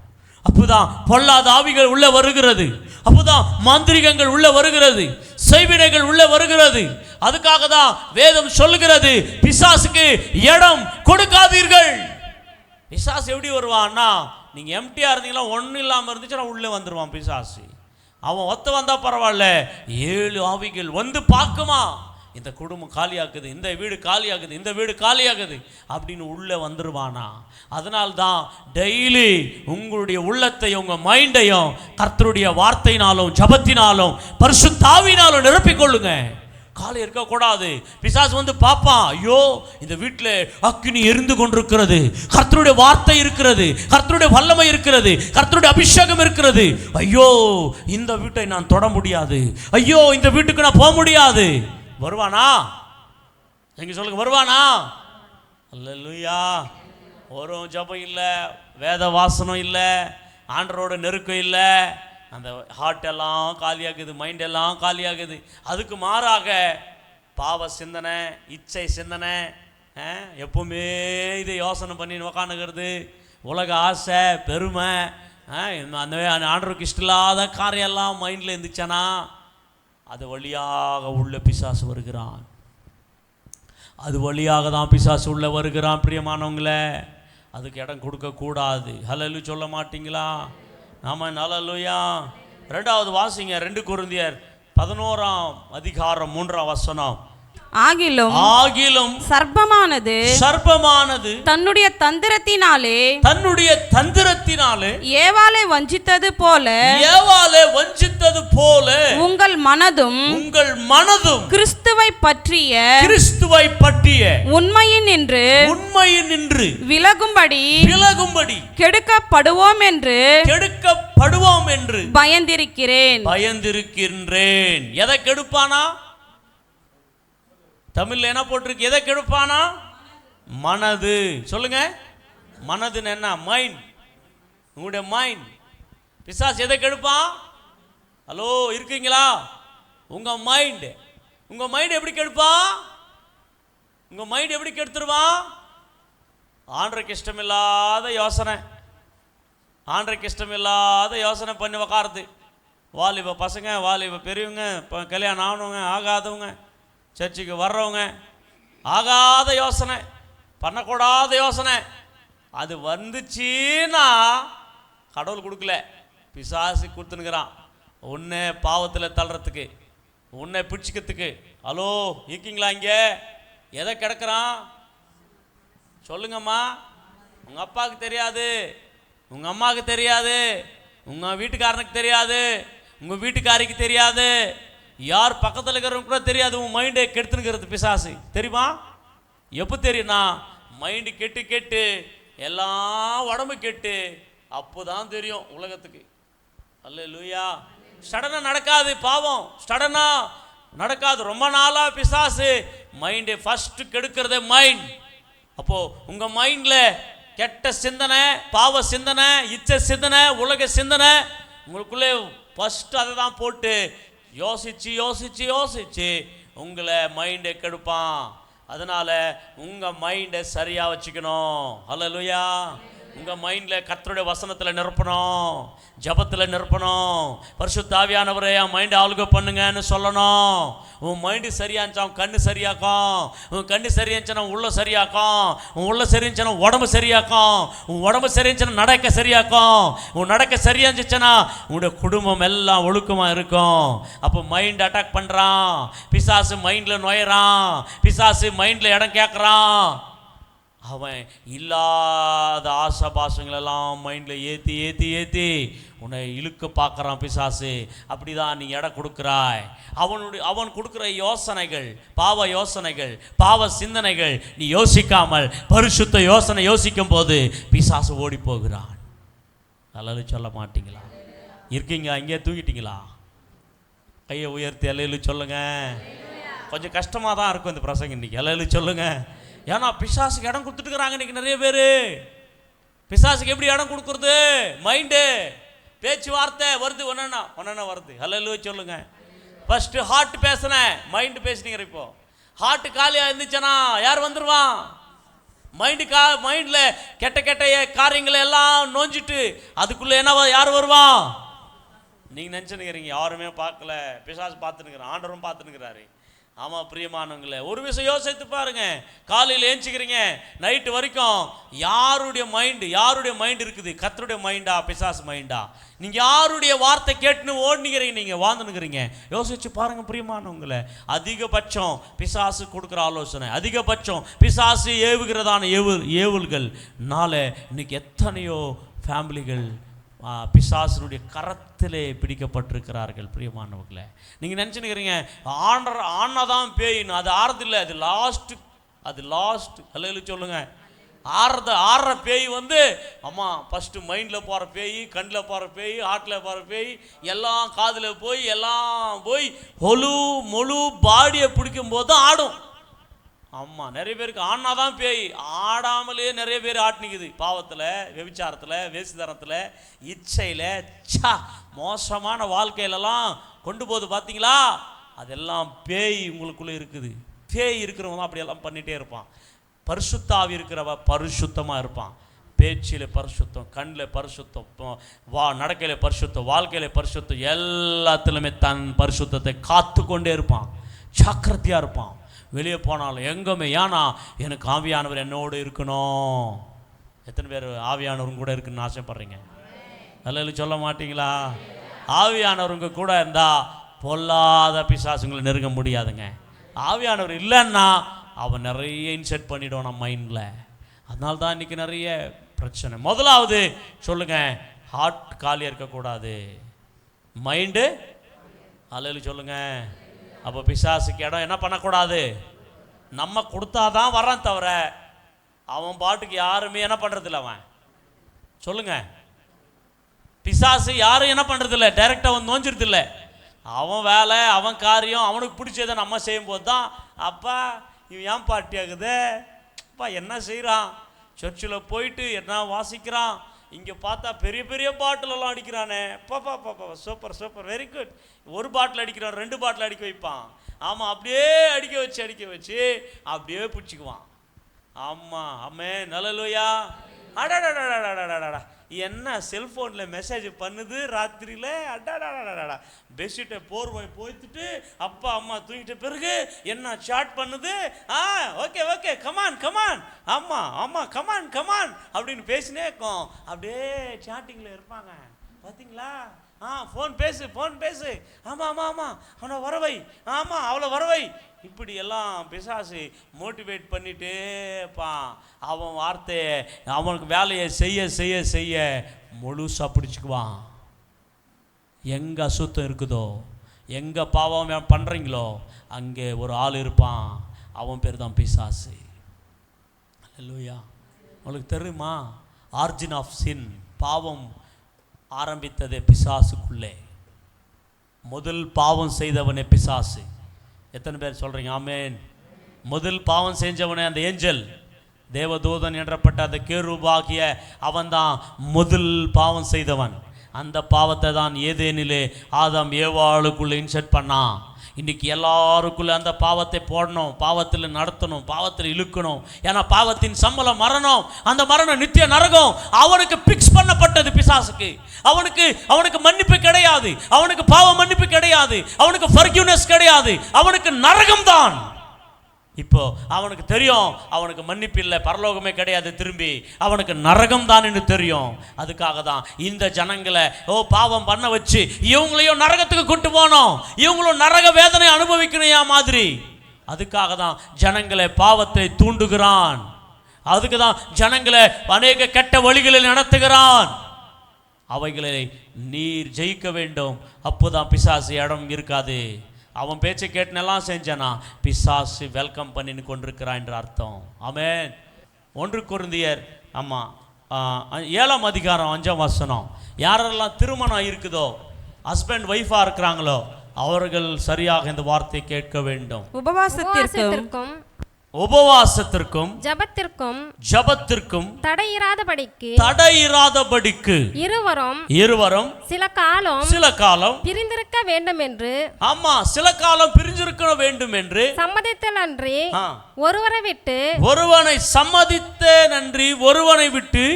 அப்போதான் பொல்லாத ஆவிகள் உள்ள வருகிறது, அப்போதான் மாந்திரிகங்கள் உள்ள வருகிறது, செய்வினைகள் உள்ள வருகிறது. அதுக்காக தான் வேதம் சொல்லுகிறது, பிசாசுக்கு இடம் கொடுக்காதீர்கள். பிசாசு எப்படி வருவான்னா, நீங்க எம்டியா இருந்தீங்களா, ஒன்றும் இல்லாமல் இருந்துச்சுன்னா உள்ளே வந்துடுவான் பிசாசு. அவன் ஒத்த வந்தா பரவாயில்ல, 7 ஆவிகள் வந்து பார்க்குமா, இந்த குடும்பம் காலியாக்குது, இந்த வீடு காலியாகுது, இந்த வீடு காலியாகுது அப்படின்னு உள்ளே வந்துடுவானா. அதனால்தான் டெய்லி உங்களுடைய உள்ளத்தையும் உங்க மைண்டையும் கர்த்தருடைய வார்த்தையினாலும் ஜபத்தினாலும் பரிசுத்த ஆவியினாலும் நிரப்பிக்கொள்ளுங்க. காலை இருக்கக்கூடாது. பிசாசு வந்து பாப்பான், ஐயோ இந்த வீட்டில் அக்கினி எரிந்து கொண்டிருக்கிறது, கர்த்தருடைய வார்த்தை இருக்கிறது, கர்த்தருடைய வல்லமை இருக்கிறது, கர்த்தருடைய அபிஷேகம் இருக்கிறது, ஐயோ இந்த வீட்டை நான் தொட முடியாது, ஐயோ இந்த வீட்டுக்கு நான் போக முடியாது. வருவானா? எங்க சொல்லுங்க, வருவானா? அல்லேலூயா. ஒரு ஜபம் இல்லை, வேத வாசனம் இல்லை, ஆண்டரோட நெருக்கம் இல்லை, அந்த ஹார்ட் எல்லாம் காலியாகுது, மைண்ட் எல்லாம் காலியாகுது. அதுக்கு மாறாக பாவ சிந்தனை, இச்சை சிந்தனை, எப்பவுமே இதை யோசனை பண்ணி உக்காந்துக்கிறது, உலக ஆசை, பெருமை, அந்த ஆண்டருக்கு இஷ்டம் இல்லாத காரியெல்லாம் மைண்டில் இருந்துச்சானா அது வழியாக உள்ள பிசாசு வருகிறான். அது வழியாக தான் பிசாசு உள்ள வருகிறான். பிரியமானவங்களே, அதுக்கு இடம் கொடுக்கக்கூடாது. ஹல்லேலூயா சொல்ல மாட்டீங்களா? ஆமாம், ஹல்லேலூயா. 2வது வாசிங்க, 2 கொரிந்தியர் 11ஆம் அதிகாரம் 3ஆம் வசனம். ஆகிலும் சர்ப்பமானது தன்னுடைய தந்திரத்தினாலே ஏவாளை வஞ்சித்தது போல உங்கள் மனதும் கிறிஸ்துவை பற்றிய உண்மையின் நின்று விலகும்படி கெடுக்கப்படுவோம் என்று பயந்திருக்கிறேன். எதை கெடுப்பானா? தமிழ்ல என்ன போட்டிருக்கு? எதை கெடுப்பானா? மனது. சொல்லுங்க, மனதுன்னு என்ன? மைண்ட். உங்களுடைய மைண்ட். பிசாசு எதை கெடுப்பான்? ஹலோ, இருக்கீங்களா? உங்க மைண்ட் எப்படி கெடுப்பான்? உங்க மைண்ட் எப்படி கெடுத்துருவான்? ஆண்டருக்கு இஷ்டமில்லாத யோசனை பண்ணி உக்காருது. வாலிப பசங்க, வாலிப பெரியவங்க, கல்யாணம் ஆனவங்க, ஆகாதவங்க, சர்ச்சுக்கு வர்றவங்க, ஆகாத யோசனை, பண்ணக்கூடாத யோசனை, அது வந்துச்சுன்னா கடவுள் கொடுக்கல, பிசாசு கொடுத்துனுக்கிறான். உன்னை பாவத்தில் தள்ளுறதுக்கு, உன்னை பிடிச்சிக்கிறதுக்கு. ஹலோ, இருக்கீங்களா இங்கே? எதை கிடக்கிறான் சொல்லுங்கம்மா. உங்கள் அப்பாவுக்கு தெரியாது, உங்கள் அம்மாவுக்கு தெரியாது, உங்கள் வீட்டுக்காரனுக்கு தெரியாது, உங்கள் வீட்டுக்காரிக்கு தெரியாது, யார் பக்கத்தில் இருக்கிறவங்க கூட தெரியாது. உன் மைண்டை கெடுத்துனுக்கிறது பிசாசு. தெரியுமா? எப்போ தெரியும்னா, மைண்டு கெட்டு எல்லாம் உடம்பு கெட்டு அப்போதான் தெரியும் உலகத்துக்கு. அல்லேலூயா. சடனாக நடக்காது, பாவம் சடனாக நடக்காது. ரொம்ப நாளாக பிசாசு மைண்டை ஃபஸ்ட்டு கெடுக்கிறதே மைண்ட். அப்போது உங்கள் மைண்டில் கெட்ட சிந்தனை, பாவ சிந்தனை, இச்சை சிந்தனை, உலக சிந்தனை உங்களுக்குள்ளே ஃபஸ்ட்டு அதை தான் போட்டு யோசிச்சு உங்களை மைண்டை கெடுப்பான். அதனால உங்க மைண்டை சரியா வச்சுக்கணும். ஹல்லேலூயா. உங்கள் மைண்டில் கர்த்தருடைய வசனத்தில் நிரப்பணும், ஜபத்தில் நிரப்பணும். பரிசுத்த ஆவியானவரே என் மைண்டை ஆளுகை பண்ணுங்கன்னு சொல்லணும். உன் மைண்டு சரியாச்சா உன் கண்ணு சரியாக்கும், உன் கண்ணு சரியாச்சுன்னா உள்ள சரியாக்கும், உன் உள்ள சரியாச்சுன்னா உடம்பு சரியாக்கும், உன் உடம்பு சரியாச்சுன்னா நடக்க சரியாக்கும், உன் நடக்க சரியாச்சுன்னா உன்னுடைய குடும்பம் எல்லாம் ஒழுக்கமாக இருக்கும். அப்போ மைண்ட் அட்டாக் பண்ணுறான், பிசாசு மைண்டில் நுழையிறான், பிசாசு மைண்டில் இடம் கேட்குறான். அவன் இல்லாத ஆசை பாசங்களெல்லாம் மைண்டில் ஏற்றி ஏற்றி ஏற்றி உன்னை இழுக்க பார்க்குறான் பிசாசு. அப்படி தான் நீ இடம் கொடுக்குறாய். அவன் கொடுக்குற யோசனைகள், பாவ யோசனைகள், பாவ சிந்தனைகள் நீ யோசிக்காமல் பரிசுத்த யோசனை யோசிக்கும் போது பிசாசு ஓடி போகிறான். அல்லது சொல்ல மாட்டீங்களா? இருக்கீங்க அங்கேயே தூங்கிட்டீங்களா? கையை உயர்த்தி அல்லையில சொல்லுங்க. கொஞ்சம் கஷ்டமாக தான் இருக்கும் இந்த பிரசங்க இன்னைக்கு. அல்லையில சொல்லுங்க. ஏன்னா பிசாசுக்கு இடம் கொடுத்துட்டுக்கிறாங்க இன்னைக்கு நிறைய பேர். பிசாசுக்கு எப்படி இடம் கொடுக்குறது? மைண்டு, பேச்சுவார்த்தை வருது, ஒன்னா வருது. அல்ல சொல்லுங்க. ஃபர்ஸ்ட் ஹார்ட் பேசுனேன், மைண்டு பேசுனீங்க. இப்போ ஹார்ட் காலியாக இருந்துச்சுன்னா யார் வந்துடுவான்? மைண்டில் கெட்ட கெட்ட காரியங்களை எல்லாம் நோஞ்சிட்டு அதுக்குள்ளே என்ன யார் வருவான்? நீங்கள் நினச்சுன்னுக்கிறீங்க யாருமே பார்க்கல, பிசாசு பார்த்துன்னுக்கிறேன், ஆண்டவரும் பார்த்துன்னுக்கிறாரு. ஆமாம் பிரியமானவங்களே, ஒரு விஷயம் யோசித்து பாருங்க. காலையில் ஏஞ்சிக்கிறீங்க, நைட்டு வரைக்கும் யாருடைய மைண்டு இருக்குது? கர்த்தருடைய மைண்டா பிசாசு மைண்டா? நீங்கள் யாருடைய வார்த்தை கேட்டுன்னு ஓடினுக்கிறீங்க, நீங்கள் வாழ்ந்துனுக்கிறீங்க? யோசிச்சு பாருங்க பிரியமானவங்களே. அதிகபட்சம் பிசாசு கொடுக்குற ஆலோசனை, அதிகபட்சம் பிசாசு ஏவுகிறதான ஏவல்கள்னால இன்னைக்கு எத்தனையோ ஃபேமிலிகள் பிசாசனுடைய கரத்திலே பிடிக்கப்பட்டிருக்கிறார்கள். பிரியமானவர்களே, நீங்கள் நினச்சினுக்கிறீங்க ஆனாதான் பேயின்னு. அது ஆறதில்லை, அது லாஸ்ட். அல்ல சொல்லுங்க. ஆறுற பேய் வந்து அம்மா ஃபஸ்ட்டு மைண்டில் போகிற பேய், கண்ணில் போகிற பேய், ஹார்ட்டில் போகிற பேய், எல்லாம் காதில் போய் எல்லாம் போய் முழு பாடியை பிடிக்கும் போது தான் ஆடும். ஆமாம், நிறைய பேருக்கு ஆனாதான் பேய், ஆடாமலே நிறைய பேர் ஆட்டினிக்குது. பாவத்தில், வெவிச்சாரத்தில், வேசிதனத்தில், இச்சையில், மோசமான வாழ்க்கையிலலாம் கொண்டு போகுது. பார்த்தீங்களா? அதெல்லாம் பேய் உங்களுக்குள்ளே இருக்குது. பேய் இருக்கிறவங்க அப்படியெல்லாம் பண்ணிகிட்டே இருப்பான். பரிசுத்தாவி இருக்கிறவ பரிசுத்தமாக இருப்பான். பேச்சில் பரிசுத்தம், கண்ணில் பரிசுத்தம், நடக்கையில் பரிசுத்தம், வாழ்க்கையில் பரிசுத்தம், எல்லாத்துலேயுமே தன் பரிசுத்தத்தை காத்து கொண்டே இருப்பான். ஜாக்கிரதையாக இருப்பான். வெளியே போனாலும் எங்கேயுமே. ஏன்னா எனக்கு ஆவியானவர் என்னோடு இருக்கணும். எத்தனை பேர் ஆவியானவரும் கூட இருக்குன்னு ஆசைப்படுறீங்க? அல்ல சொல்ல மாட்டீங்களா? ஆவியானவருங்க கூட இருந்தால் பொல்லாத பிசாசுங்களை நெருங்க முடியாதுங்க. ஆவியானவர் இல்லைன்னா அவன் நிறைய இன்செர்ட் பண்ணிவிடுவான் நம்ம மைண்டில். அதனால தான் இன்றைக்கி நிறைய பிரச்சனை. முதலாவது சொல்லுங்க, ஹார்ட் காலியாக இருக்கக்கூடாது, மைண்டு. அல்ல சொல்லுங்க. அப்போ பிசாசுக்கு இடம் என்ன பண்ணக்கூடாது? நம்ம கொடுத்தாதான் வரான் தவிர அவன் பாட்டுக்கு யாருமே என்ன பண்ணுறதில்ல. அவன் சொல்லுங்க, பிசாசு யாரும் என்ன பண்ணுறதில்ல, டைரெக்டாக அவன் நோஞ்சிருதில்ல. அவன் வேலை, அவன் காரியம், அவனுக்கு பிடிச்சதை நம்ம செய்யும்போது தான் அப்பா இவன் ஏன் பார்ட்டி ஆகுது, அப்பா என்ன செய்கிறான், சர்ச்சில் போயிட்டு என்ன வாசிக்கிறான், இங்கே பார்த்தா பெரிய பெரிய பாட்டிலெல்லாம் அடிக்கிறானே, பாப்பா பாப்பா சூப்பர் சூப்பர் வெரி குட். ஒரு பாட்டில் அடிக்கிறான், 2 பாட்டில் அடிக்க வைப்பான். ஆமாம், அப்படியே அடிக்க வச்சு அப்படியே பிடிச்சிக்குவான். ஆமாம், ஆமே நல்லலூயா. அடாடாடாடாடாடாடா, என்ன செல்ஃபோனில் மெசேஜ் பண்ணுது ராத்திரியில், அடாடாடாடாடா, பெட்ஷீட்டை போர்வை போய்த்துட்டு அப்பா அம்மா தூங்கிட்ட பிறகு என்ன சாட் பண்ணுது. ஓகே ஓகே கமான் கமான், ஆமாம் ஆமாம் கமான் கமான் அப்படின்னு பேசினே இருக்கும். அப்படியே சாட்டிங்கில் இருப்பாங்க. பார்த்தீங்களா? ஃபோன் பேசு, ஆமாம் ஆமாம் ஆமாம் அவனை வரவை, ஆமாம் அவளை வரவை. இப்படி எல்லாம் பிசாசு மோட்டிவேட் பண்ணிட்டேப்பான். அவன் வார்த்தையை, அவனுக்கு வேலையை செய்ய செய்ய செய்ய முழுசாக பிடிச்சிக்குவான். எங்கே அசுத்தம் இருக்குதோ, எங்கே பாவம் பண்ணுறீங்களோ அங்கே ஒரு ஆள் இருப்பான். அவன் பேர் தான் பிசாசு. அல்லேலூயா. உங்களுக்கு தெரியுமா? ஆரிஜின் ஆஃப் சின், பாவம் ஆரம்பித்ததே பிசாசுக்குள்ளே. முதல் பாவம் செய்தவனே பிசாசு. எத்தனை பேர் சொல்கிறீங்க ஆமேன்? முதல் பாவம் செஞ்சவனே அந்த ஏஞ்சல், தேவதூதன் என்றப்பட்ட அந்த கேருபாகிய அவன்தான் முதல் பாவம் செய்தவன். அந்த பாவத்தை தான் ஏதேனிலே ஆதாம் ஏவாளுக்குள்ளே இன்செர்ட் பண்ணான். இன்னைக்கு எல்லாருக்குள்ள அந்த பாவத்தை போடணும், பாவத்தில் நடத்தணும், பாவத்தில் இழுக்கணும். ஏன்னா பாவத்தின் சம்பளம் மரணம். அந்த மரணம் நித்திய நரகம். அவனுக்கு பிக்ஸ் பண்ணப்பட்டது பிசாசுக்கு. அவனுக்கு மன்னிப்பு கிடையாது, அவனுக்கு பாவ மன்னிப்பு கிடையாது, அவனுக்கு ஃபர்கிவ்னஸ் கிடையாது, அவனுக்கு நரகம் தான். இப்போ அவனுக்கு தெரியும் அவனுக்கு மன்னிப்பு இல்லை, பரலோகமே கிடையாது, திரும்பி அவனுக்கு நரகம் தான் என்று தெரியும். அதுக்காக தான் இந்த ஜனங்களை பாவம் பண்ண வச்சு இவங்களையும் நரகத்துக்கு கொண்டு போனோம், இவங்களும் நரக வேதனை அனுபவிக்கணும் மாதிரி. அதுக்காக தான் ஜனங்களை பாவத்தை தூண்டுகிறான். அதுக்கு தான் ஜனங்களை அநேக கெட்ட வழிகளில் நடத்துகிறான். அவைகளை நீர் ஜெயிக்க வேண்டும், அப்போதான் பிசாசு இடம் இருக்காது. அவன் பேச்சை கேட்டுனெல்லாம் செஞ்சானா பிசாசு வெல்கம் பண்ணின்னு கொண்டிருக்கிறான் என்று அர்த்தம். ஆமென். 1 கொரிந்தியர் 7ஆம் அதிகாரம் 5ஆம் வசனம். யாரெல்லாம் திருமணம் இருக்குதோ, ஹஸ்பண்ட் ஒய்ஃபா இருக்கிறாங்களோ, அவர்கள் சரியாக இந்த வார்த்தையை கேட்க வேண்டும். உபவாசத்திற்கும் ஜபத்திற்கும் தடையிராதபடிக்கு இருவரும் சில காலம் பிரிந்திருக்க வேண்டும் என்று, சில காலம் பிரிஞ்சிருக்க வேண்டும் என்று சம்மதித்தேனன்றி ஒருவனை சம்மதித்தேன் அன்றி ஒருவனை விட்டு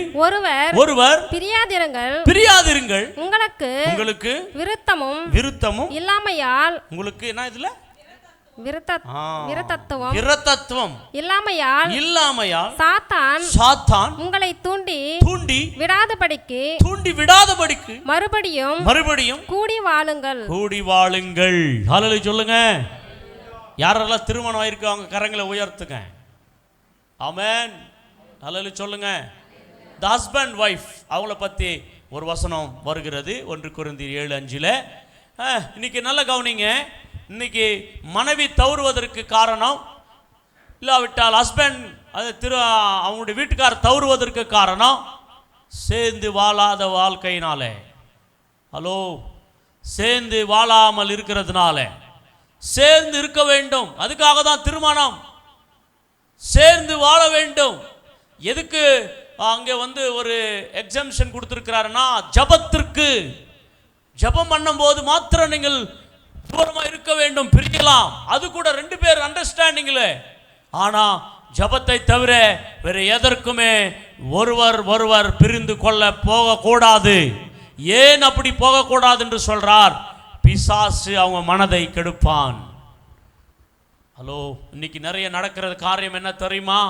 ஒருவர் பிரியாதிருங்கள். உங்களுக்கு விருத்தமும் இல்லாமையால், உங்களுக்கு என்ன இதுல விரதத்துவம் இல்லாமையால் சாத்தான் உங்களை தூண்டி விடாதபடிக்கு மறுபடியும் கூடி வாழுங்கள். ஹல்லேலூயா சொல்லுங்க. யாரெல்லாம் திருமணம் ஆயிருக்கு அவங்க கரங்களை உயர்த்துங்க. ஆமென். ஹல்லேலூயா சொல்லுங்க. தி ஹஸ்பண்ட் ஒய்ஃப் அவங்கள பத்தி ஒரு வசனம் வருகிறது 1 கொரிந்தியர் 7:5. இன்னைக்கு நல்ல கவனிங்க. இன்னைக்கு மனைவி தவறுவதற்கு காரணம், இல்லாவிட்டால் ஹஸ்பண்ட் அவங்களுடைய வீட்டுக்காரர் தவறுவதற்கு காரணம் சேர்ந்து வாழாத வாழ்க்கையினாலே. ஹலோ, சேர்ந்து வாழாமல் இருக்கிறதுனால. சேர்ந்து இருக்க வேண்டும், அதுக்காக தான் திருமணம். சேர்ந்து வாழ வேண்டும். எதுக்கு அங்கே ஒரு எக்ஸம்ஷன் கொடுத்துருக்கிறாருன்னா, ஜபத்திற்கு. ஜபம் பண்ணும் போது மாத்திரம் நீங்கள் தூரமா இருக்க வேண்டும், பிரிக்கலாம். அது கூட 2 பேர் அண்டர்ஸ்டாண்டிங்ல. ஆனா ஜபத்தை தவிர வேற எதற்குமே ஒருவர் பிரிந்து கொள்ள போகக்கூடாது. ஏன் அப்படி போகக்கூடாது என்று சொல்றார்? பிசாசு அவங்க மனதை கெடுப்பான். ஹலோ, இன்னைக்கு நிறைய நடக்கிறது காரியம் என்ன தெரியுமா?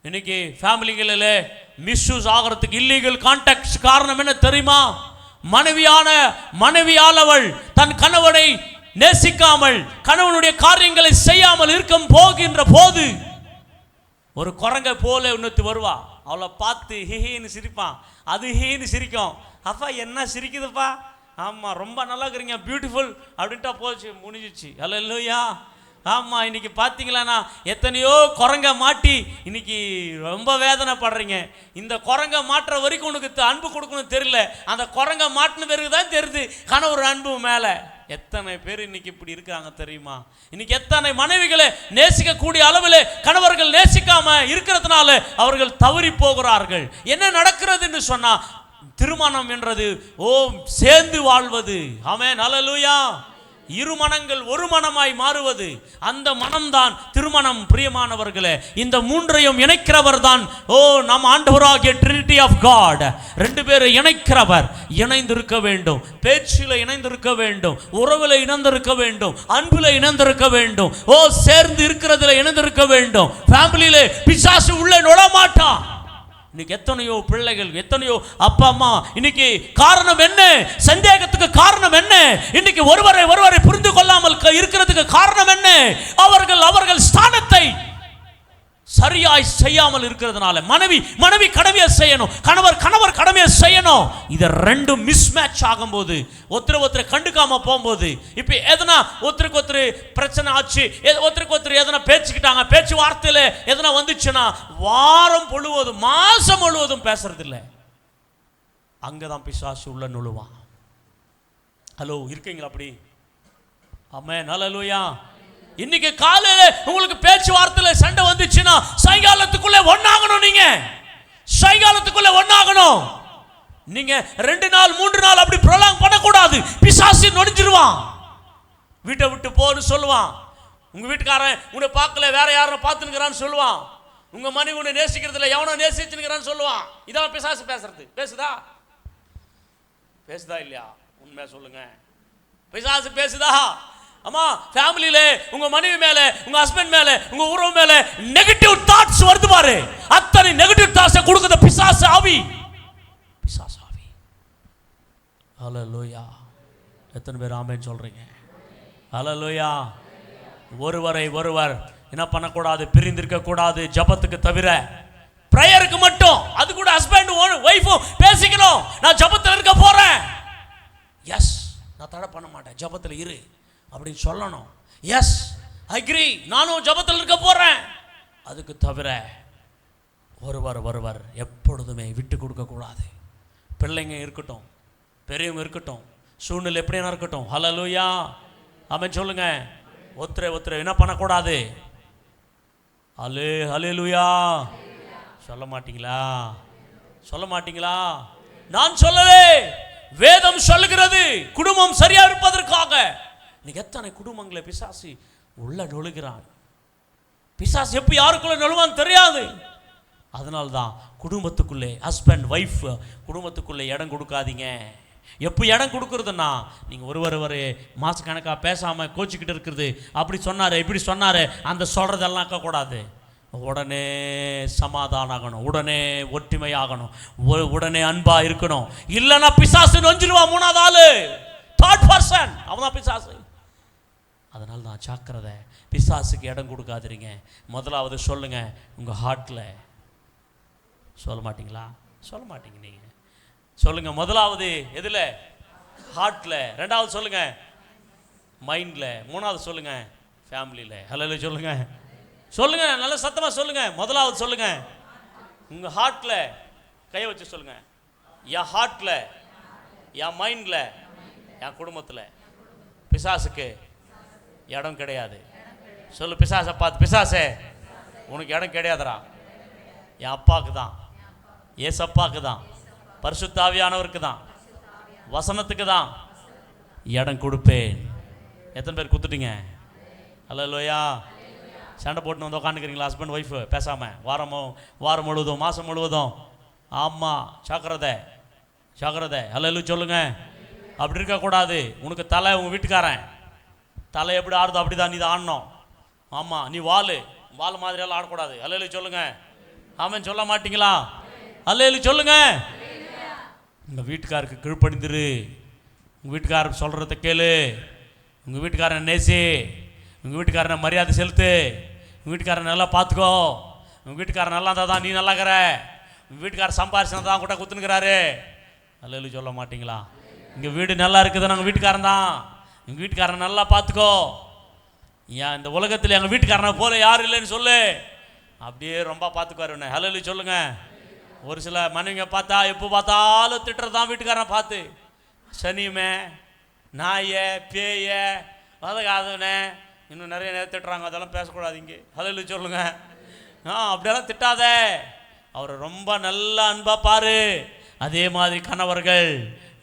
இன்னைக்கு ஃபேமிலிகளில் மிஸ்யூஸ் ஆகிறதுக்கு இல்லீகல் கான்டாக்ட்ஸ் காரணம் என்ன தெரியுமா? மனைவியால் அவள் தன் கணவனை நேசிக்காமல் கணவனுடைய காரியங்களை செய்யாமல் இருக்கும் போகின்ற போது ஒரு குரங்கை போல இன்னொத்து வருவா. அவளை பார்த்து ஹிஹின்னு சிரிப்பான், அது ஹீன்னு சிரிக்கும். அப்பா என்ன சிரிக்குதுப்பா, ஆமாம் ரொம்ப நல்லா இருக்கிறீங்க, பியூட்டிஃபுல் அப்படின்ட்டா போச்சு, முடிஞ்சிச்சு. ஹல்லேலூயா. ஆமாம், இன்னைக்கு பார்த்தீங்களாண்ணா எத்தனையோ குரங்க மாட்டி இன்னைக்கு ரொம்ப வேதனைப்படுறீங்க. இந்த குரங்க மாட்டுற வரைக்கும் உனக்கு அன்பு கொடுக்கணும் தெரியல, அந்த குரங்க மாட்டின பிறகு தான் தெரியுது கணவர் அன்பு மேலே. எத்தனை பேர் இன்னைக்கு இப்படி இருக்கிறாங்க தெரியுமா? இன்னைக்கு எத்தனை மனைவிகளை நேசிக்கக்கூடிய அளவில் கணவர்கள் நேசிக்காம இருக்கிறதுனால அவர்கள் தவறி போகிறார்கள். என்ன நடக்கிறது என்று சொன்னா, திருமணம் என்றது சேர்ந்து வாழ்வது. ஆமென், ஹல்லேலூயா. இரு மனங்கள் ஒரு மனமாய் மாறுவது, அந்த மனம்தான் திருமணம். பிரியமானவர்களே, இந்த மூன்றையும் இணைக்கிறவர் தான் நம் ஆண்டவராகிய ட்ரினிட்டி ஆஃப் காட். 2 பேரை இணைக்கிறவர். இணைந்திருக்க வேண்டும், பேச்சில் இணைந்திருக்க வேண்டும், உறவில் இணைந்திருக்க வேண்டும், அன்பில் இணைந்திருக்க வேண்டும், சேர்ந்து இருக்கிறதுல இணைந்திருக்க வேண்டும். ஃபேமிலியிலே பிசாசு உள்ளே நுழமாட்டான். இன்னைக்கு எத்தனையோ பிள்ளைகள், எத்தனையோ அப்பா அம்மா, இன்னைக்கு காரணம் என்ன? சந்தேகத்துக்கு காரணம் என்ன? இன்னைக்கு ஒருவரை புரிந்து கொள்ளாமல் இருக்கிறதுக்கு காரணம் என்ன? அவர்கள் ஸ்தானத்தை சரியாய் செய்யாமல் இருக்கிறதுனால. மனைவி கடமையை செய்யணும், கணவர் கடமையை செய்யணும். இதை 2 மிஸ் மேட்ச் ஆகும்போது, ஒருத்தரை கண்டுக்காம போகும்போது, இப்போ எதனா ஒருத்தருக்கு பிரச்சனை ஆச்சு, ஒருத்தருக்கு எதனா பேச்சுக்கிட்டாங்க, பேச்சு வார்த்தையில் எதனா வந்துச்சுன்னா வாரம் முழுவதும் மாசம் முழுவதும் பேசுறது இல்லை. அங்கதான் பிசாசு உள்ள நுழுவான். ஹலோ, இருக்கீங்களா அப்படி? ஆமென், ஹல்லேலூயா. இன்னைக்கு காலையில உங்களுக்கு பேச்சுவார்த்தையில சண்டை வந்துச்சுன்னா சாயங்காலத்துக்குள்ள ஒண்ணாகணும். நீங்க சாயங்காலத்துக்குள்ள ஒண்ணாகணும். நீங்க 2 நாள் 3 நாள் அப்படி ப்ரொலாங் பண்ணக்கூடாது. பிசாசு நொடிஞ்சிருவான். வீட்டை விட்டு போன்னு சொல்லுவான். உங்கள் வீட்டுக்காரன் உன்னை பார்க்கல, வேற யாரும் பார்த்துனுக்கிறான்னு சொல்லுவான். உங்கள் மனைவி உன்னை நேசிக்கிறதுல எவனோ நேசிச்சுனுக்கிறான்னு சொல்லுவான். இதெல்லாம் பிசாசு பேசுறது. பேசுதா இல்லையா? உண்மையா சொல்லுங்க, பிசாசு பேசுதா? அம்மா, ஃபேமிலியில உங்க மனைவி மேல, உங்க ஹஸ்பண்ட் மேல, உங்க உறவு மேல நெகட்டிவ் தாட்ஸ் வருது பாரு, அத்தனை நெகட்டிவ் தாட்ஸை கொடுக்குது பிசாசு ஆவி. பிசாசு ஆவி. ஹல்லேலூயா. எத்தனை பேர் ஆமென் சொல்றீங்க? ஹல்லேலூயா. ஒருவர் என்ன பண்ணக்கூடாது? பிரிந்திருக்க கூடாது. ஜபத்துக்கு தவிர பிரேயருக்கு மட்டும். அது கூட ஹஸ்பண்ட் ஒய்ஃபும் பேசிக்கணும். நான் ஜபத்தில் இருக்க போறேன், எஸ், நான் தடை பண்ண மாட்டேன், ஜபத்தில் இரு அப்படின்னு சொல்லணும். எஸ், அக்ரி, நானும் ஜபத்தில் இருக்க போறேன். அதுக்கு தவிர ஒருவர் எப்பொழுதுமே விட்டு கொடுக்க கூடாது. பிள்ளைங்க இருக்கட்டும், பெரியவங்க இருக்கட்டும், சூழ்நிலை எப்படியா இருக்கட்டும். ஹல்லேலூயா. ஆமென் சொல்லுங்க. ஒருத்தரை என்ன பண்ணக்கூடாது? ஹல்லேலூயா. சொல்ல மாட்டீங்களா? நான் சொல்லலே, வேதம் சொல்லுகிறது. குடும்பம் சரியா இருப்பதற்காக. நீங்க எத்தனை குடும்பங்களை பிசாசு உள்ள நுழைகிறான். பிசாசு எப்ப யாருக்குள்ள நுழைவான்னு தெரியாது. அதனால்தான் குடும்பத்துக்குள்ளே ஹஸ்பண்ட் ஒய்ஃப் குடும்பத்துக்குள்ளே இடம் கொடுக்காதீங்க. எப்போ இடம் கொடுக்குறதுன்னா, நீங்கள் ஒருவர் மாதக்கணக்காக பேசாமல் கோச்சிக்கிட்டு இருக்கிறது, அப்படி சொன்னார் இப்படி சொன்னார், அந்த சொல்கிறதெல்லாம் இருக்கக்கூடாது. உடனே சமாதானம் ஆகணும், உடனே ஒற்றுமையாகணும், உடனே அன்பாக இருக்கணும். இல்லைன்னா பிசாசு நொஞ்சிடுவான். மூணாவது ஆள், தேர்ட் பர்சன், அவன் தான் பிசாசு. அதனால தான் ஜாக்கிரதை. பிசாசுக்கு இடம் கொடுக்காதீங்க. முதலாவது சொல்லுங்க, உங்கள் ஹார்ட்டில். சொல்ல மாட்டீங்களா? சொல்ல மாட்டீங்க. நீங்கள் சொல்லுங்க. முதலாவது எதில்? ஹார்ட்டில். ரெண்டாவது சொல்லுங்க, மைண்டில். மூணாவது சொல்லுங்க, ஃபேமிலியில். ஹல்லேலூயா சொல்லுங்க. சொல்லுங்க, நல்ல சத்தமாக சொல்லுங்க. முதலாவது சொல்லுங்க, உங்கள் ஹார்ட்டில் கையை வச்சு சொல்லுங்க. என் ஹார்ட்டில், என் மைண்டில், என் குடும்பத்தில் பிசாசுக்கு இடம் கிடையாது. சொல்லு, பிசாசை பார்த்து, பிசாசே உனக்கு இடம் கிடையாதுடா. என் அப்பாவுக்கு தான், ஏசப்பாவுக்கு தான், பரிசுத்த ஆவியானவருக்கு தான், வசனத்துக்கு தான் இடம் கொடுப்பேன். எத்தனை பேர் குத்துட்டீங்க? ஹல்லேலூயா. சண்டை போட்டு வந்து உட்காந்துக்கிறீங்களா ஹஸ்பண்ட் ஒய்ஃபு பேசாமல்? வாரம் முழுவதும், மாதம் முழுவதும். ஆமாம், ஜாக்கிரதை. ஹல்லேலூயா சொல்லுங்க. அப்படி இருக்கக்கூடாது. உனக்கு தலை, உங்கள் வீட்டுக்காரன் தலை எப்படி ஆடுதோ அப்படி தான் நீ தான் ஆடணும். ஆமாம், நீ வால் மாதிரியெல்லாம் ஆடக்கூடாது. ஹல்லேலூயா சொல்லுங்க. ஆமென் சொல்ல மாட்டீங்களா? ஹல்லேலூயா சொல்லுங்க. உங்கள் வீட்டுக்காருக்கு கீழ்ப்படிந்துரு. உங்கள் வீட்டுக்காரர் சொல்கிறத கேளு. உங்கள் வீட்டுக்காரனை நேசி. உங்கள் வீட்டுக்காரனை மரியாதை செலுத்து. உங்கள் வீட்டுக்காரனை நல்லா பார்த்துக்கோ. உங்கள் வீட்டுக்காரன் நல்லா இருந்தால் தான் நீ நல்லாக்கிற. உங்கள் வீட்டுக்காரர் சம்பாரிச்சினா தான் கூட குத்துனுக்கிறாரு. ஹல்லேலூயா சொல்ல மாட்டீங்களா? இங்கே வீடு நல்லா இருக்குது, நாங்கள் வீட்டுக்காரன் தான். எங்கள் வீட்டுக்காரனை நல்லா பார்த்துக்கோ. ஏன் இந்த உலகத்தில் எங்கள் வீட்டுக்காரனை போல யாரும் இல்லைன்னு சொல்லு. அப்படியே ரொம்ப பார்த்துக்குவாரு. ஹல்லேலூயா சொல்லுங்க. ஒரு சில மனைவிங்க பார்த்தா எப்போ பார்த்தாலும் திட்டுறதான் வீட்டுக்காரனை பார்த்து. சனியுமே, நாய, பேய, வதகாதவனே, இன்னும் நிறைய திட்டுறாங்க. அதெல்லாம் பேசக்கூடாது இங்கே. ஹல்லேலூயா சொல்லுங்க. அப்படியெல்லாம் திட்டாத. அவரை ரொம்ப நல்லா அன்பாக பாரு. அதே மாதிரி கணவர்கள்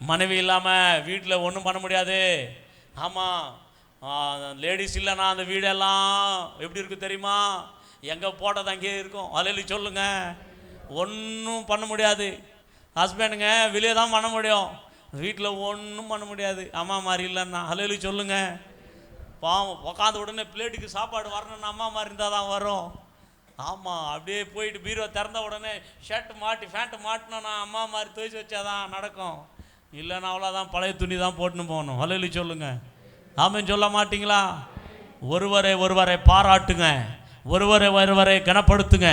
மனைவி இல்லாமல் வீட்டில் ஒன்றும் பண்ண முடியாது. ஆமாம், லேடிஸ் இல்லைன்னா அந்த வீடெல்லாம் எப்படி இருக்குது தெரியுமா? எங்கே போட்டது அங்கேயே இருக்கும். ஹல்லேலூயா சொல்லுங்க. ஒன்றும் பண்ண முடியாது. ஹஸ்பண்டுங்க வெளியே தான் பண்ண முடியும், வீட்டில் ஒன்றும் பண்ண முடியாது. அம்மா மாதிரி இல்லைன்னா. ஹல்லேலூயா சொல்லுங்க. பாவம், உக்காந்த உடனே பிளேட்டுக்கு சாப்பாடு வரணும்னு அம்மா மாதிரி இருந்தால் தான் வரும். ஆமாம், அப்படியே போயிட்டு பீரோ திறந்த உடனே ஷர்ட் மாட்டி ஃபேண்ட்டு மாட்டினோன்னா அம்மா மாதிரி துவைச்சி வச்சாதான் நடக்கும். இல்லைன்னா அவ்வளோதான், பழைய துணி தான் போட்டுன்னு போகணும். ஹல்லேலூயா சொல்லுங்க. ஆமென் சொல்ல மாட்டிங்களா? ஒருவரை பாராட்டுங்க, ஒருவரை கனப்படுத்துங்க,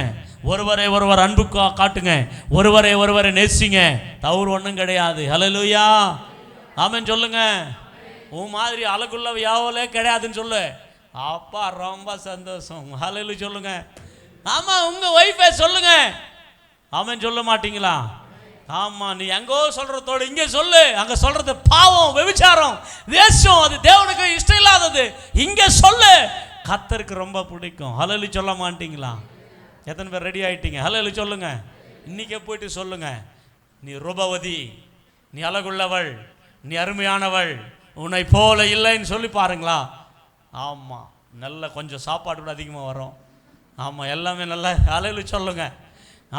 ஒருவர் அன்பு காட்டுங்க, ஒருவரை நேசிங்க. தவறு ஒன்றும் கிடையாது. ஹல்லேலூயா. ஆமென் சொல்லுங்க. உன் மாதிரி அழகுள்ளவ யாவலே கிடையாதுன்னு சொல்லு. அப்பா ரொம்ப சந்தோஷம். ஹல்லேலூயா சொல்லுங்க. ஆமாம், உங்கள் ஒய்ஃபை சொல்லுங்க. ஆமென் சொல்ல மாட்டீங்களா? ஆமாம், நீ எங்கோ சொல்கிறதோடு இங்கே சொல்லு. அங்கே சொல்கிறது பாவம், விபச்சாரம், தேசம், அது தேவனுக்கு இஷ்டம் இல்லாதது. இங்கே சொல்லு, கர்த்தருக்கு ரொம்ப பிடிக்கும். ஹல்லேலூயா சொல்ல மாட்டீங்களா? எத்தனை பேர் ரெடி ஆகிட்டீங்க? ஹல்லேலூயா சொல்லுங்க. இன்றைக்கே போயிட்டு சொல்லுங்க, நீ ரூபவதி, நீ அழகுள்ளவள், நீ அருமையானவள், உன்னை போல இல்லைன்னு சொல்லி பாருங்களா. ஆமாம், நல்ல கொஞ்சம் சாப்பாடு கூட அதிகமாக வரும். ஆமாம், எல்லாமே நல்லா அலையில சொல்லுங்க.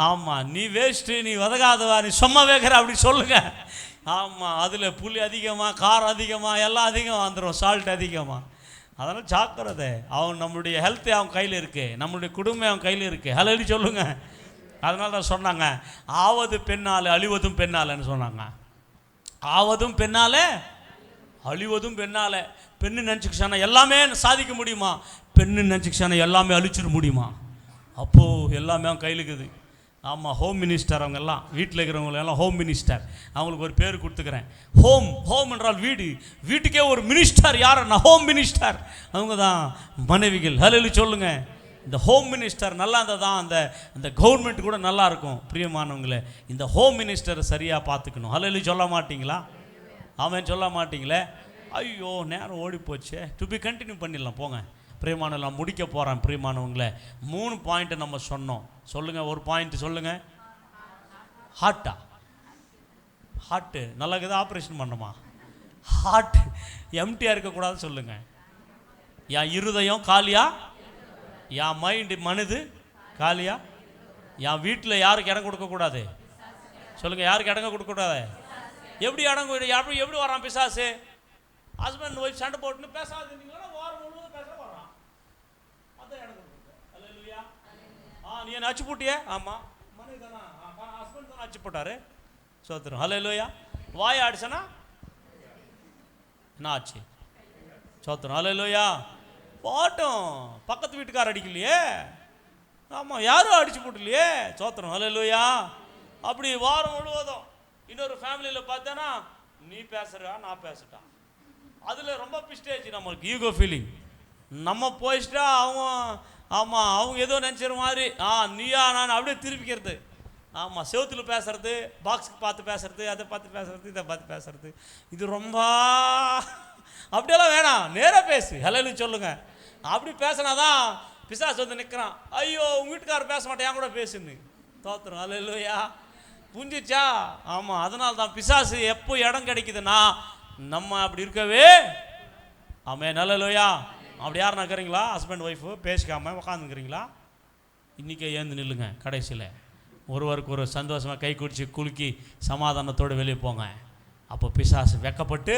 ஆமாம், நீ வேஸ்ட்டு, நீ வதகாதவா, நீ சும்மா வேகிற அப்படி சொல்லுங்க. ஆமாம், அதில் புளி அதிகமாக, காரம் அதிகமாக, எல்லாம் அதிகமாக வந்துடும், சால்ட் அதிகமாக. அதனால் ஜாக்கிரதை. அவன் நம்மளுடைய ஹெல்த்து அவன் கையில் இருக்குது, நம்மளுடைய குடும்பம் அவன் கையில் இருக்குது. ஹலோ சொல்லுங்க. அதனால தான் சொன்னாங்க, ஆவது பெண்ணால் அழிவதும் பெண்ணாலன்னு சொன்னாங்க. ஆவதும் பெண்ணால் அழிவதும் பெண்ணால். பெண்ணு நினச்சிக்கிச்சானா எல்லாமே சாதிக்க முடியுமா? பெண்ணு நினச்சிக்கிச்சானா எல்லாமே அழிச்சிட முடியுமா? அப்போது எல்லாமே அவன் கையில் இருக்குது. ஆமாம், ஹோம் மினிஸ்டர் அவங்க எல்லாம், வீட்டில் இருக்கிறவங்களெல்லாம் ஹோம் மினிஸ்டர். அவங்களுக்கு ஒரு பேர் கொடுத்துக்கிறேன். ஹோம் என்றால் வீடு, வீட்டுக்கே ஒரு மினிஸ்டர். யாருன்னா ஹோம் மினிஸ்டர். அவங்க தான் மனைவிகள். ஹலோ சொல்லுங்கள். இந்த ஹோம் மினிஸ்டர் நல்லா இருந்தால் தான் அந்த கவர்மெண்ட் கூட நல்லா இருக்கும். பிரியமானவங்களே, இந்த ஹோம் மினிஸ்டரை சரியாக பார்த்துக்கணும். ஹலோ சொல்ல மாட்டிங்களா? அவன் சொல்ல மாட்டிங்களே. ஐயோ, நேரம் ஓடி போச்சு. டு பி கண்டினியூ பண்ணிடலாம் போங்க. பிரியமானவங்கள, நான் முடிக்க போகிறேன். பிரியமானவங்களே, 3 பாயிண்ட்டு நம்ம சொன்னோம். சொல்லுங்கள், ஒரு பாயிண்ட் சொல்லுங்கள். ஹார்ட்டு நல்லா இருக்குது, ஆப்ரேஷன் பண்ணணுமா? ஹார்ட் எம்டியாக இருக்கக்கூடாது சொல்லுங்கள். என் இருதயம் காலியா, என் மைண்டு மனது காலியா, என் வீட்டில் யாருக்கு இடம் கொடுக்கக்கூடாது சொல்லுங்கள். யாருக்கு இடங்க கொடுக்கக்கூடாது? எப்படி இடம் எப்படி வரான் பிசாசு? ஹஸ்பண்ட் ஒய்ஃப் சண்டை போட்டுன்னு பேசாதீங்களா, வாரம் முழுவதும் பேச வரான். அதான் இடம் கொடுக்குறது. இல்லையா? நீ என்ன அச்சு போட்டியே? ஆமாம், மனைவி தானா, ஹஸ்பண்ட் தானே அச்சு போட்டாரு. சோத்திரம். ஹலோ இல்லையா? வாய் ஆடிச்சனா என்ன ஆச்சு? சோத்திரம். ஹலோ இல்லையா? போட்டோம், பக்கத்து வீட்டுக்கார அடிக்கலையே. ஆமாம், யாரும் அடிச்சு போட்டலையே. சோத்திரம். ஹலோ இல்லையா? அப்படி வாரம் முழுவதும் இன்னொரு ஃபேமிலியில் பார்த்தேன்னா, நீ பேசுகிறா நான் பேசிட்டான். அதில் ரொம்ப பிஸ்டேஜ் நம்மளுக்கு ஈகோ ஃபீலிங். நம்ம போயிட்டா அவங்க ஆமாம், அவங்க ஏதோ நினச்சிற மாதிரி நீயா நான் அப்படியே திருப்பிக்கிறது. ஆமாம், செவத்தில் பேசுறது, பாக்ஸுக்கு பார்த்து பேசுறது, அதை பார்த்து பேசுறது, இதை பார்த்து பேசுறது. இது ரொம்ப அப்படியெல்லாம் வேணாம், நேராக பேசு. ஹலோ சொல்லுங்க. அப்படி பேசினாதான் பிசாசு வந்து நிற்கிறான். ஐயோ, உங்கள் வீட்டுக்காரர் பேச மாட்டேன், என் கூட பேசுன்னு. தோத்துரும். ஹலோ இல்லையா? புரிஞ்சிச்சா? ஆமாம், அதனால தான் பிசாசு எப்போ இடம் கிடைக்குதுன்னா நம்ம அப்படி இருக்கவே. ஆமாம், நல்ல லோயா. அப்படி யார் நக்கிறீங்களா? Husband wife பேசிக்காமல் உட்காந்துக்கிறீங்களா? இன்றைக்கே ஏந்து நில்லுங்க. கடைசியில் ஒருவருக்கு ஒரு சந்தோஷமாக கை குடிச்சு குலுக்கி சமாதானத்தோடு வெளியே போங்க. அப்போ பிசாசு வெக்கப்பட்டு,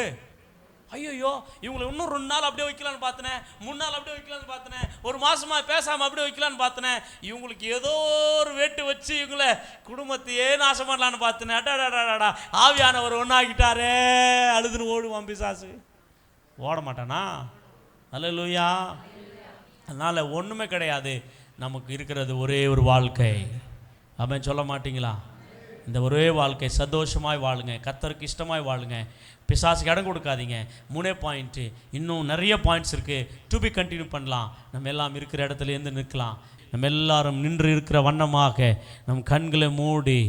ஐயோ இவங்களை இன்னும் 2 நாள் அப்படியே வைக்கலான்னு பார்த்தனேன், 3 நாள் அப்படியே வைக்கலான்னு பார்த்தனேன், ஒரு மாதமாக பேசாமல் அப்படியே வைக்கலான்னு பார்த்தனேன், இவங்களுக்கு ஏதோ ஒரு வேட்டு வச்சு இவங்களை குடும்பத்தையே நாசம் பண்ணலான்னு பார்த்தனேன். அடாடாடாடா, ஆவியானவர் ஒன்றாகிட்டாரே அழுதுன்னு ஓடுவான் பிசாசு. ஓட மாட்டானா? அல்லேலூயா. அதனால் ஒன்றுமே கிடையாது, நமக்கு இருக்கிறது ஒரே ஒரு வாழ்க்கை. அவன் சொல்ல மாட்டிங்களா? இந்த ஒரே வாழ்க்கை சந்தோஷமாய் வாழுங்க, கர்த்தருக்கு இஷ்டமாய் வாழுங்க, பிசாசுக்கு இடம் கொடுக்காதீங்க. 3 பாயிண்ட்டு. இன்னும் நிறைய பாயிண்ட்ஸ் இருக்குது. டு பி கண்டினியூ பண்ணலாம். நம்ம எல்லாம் இருக்கிற இடத்துலேருந்து நிற்கலாம். நம்ம எல்லாரும் நின்று இருக்கிற வண்ணமாக நம் கண்களை மூடி,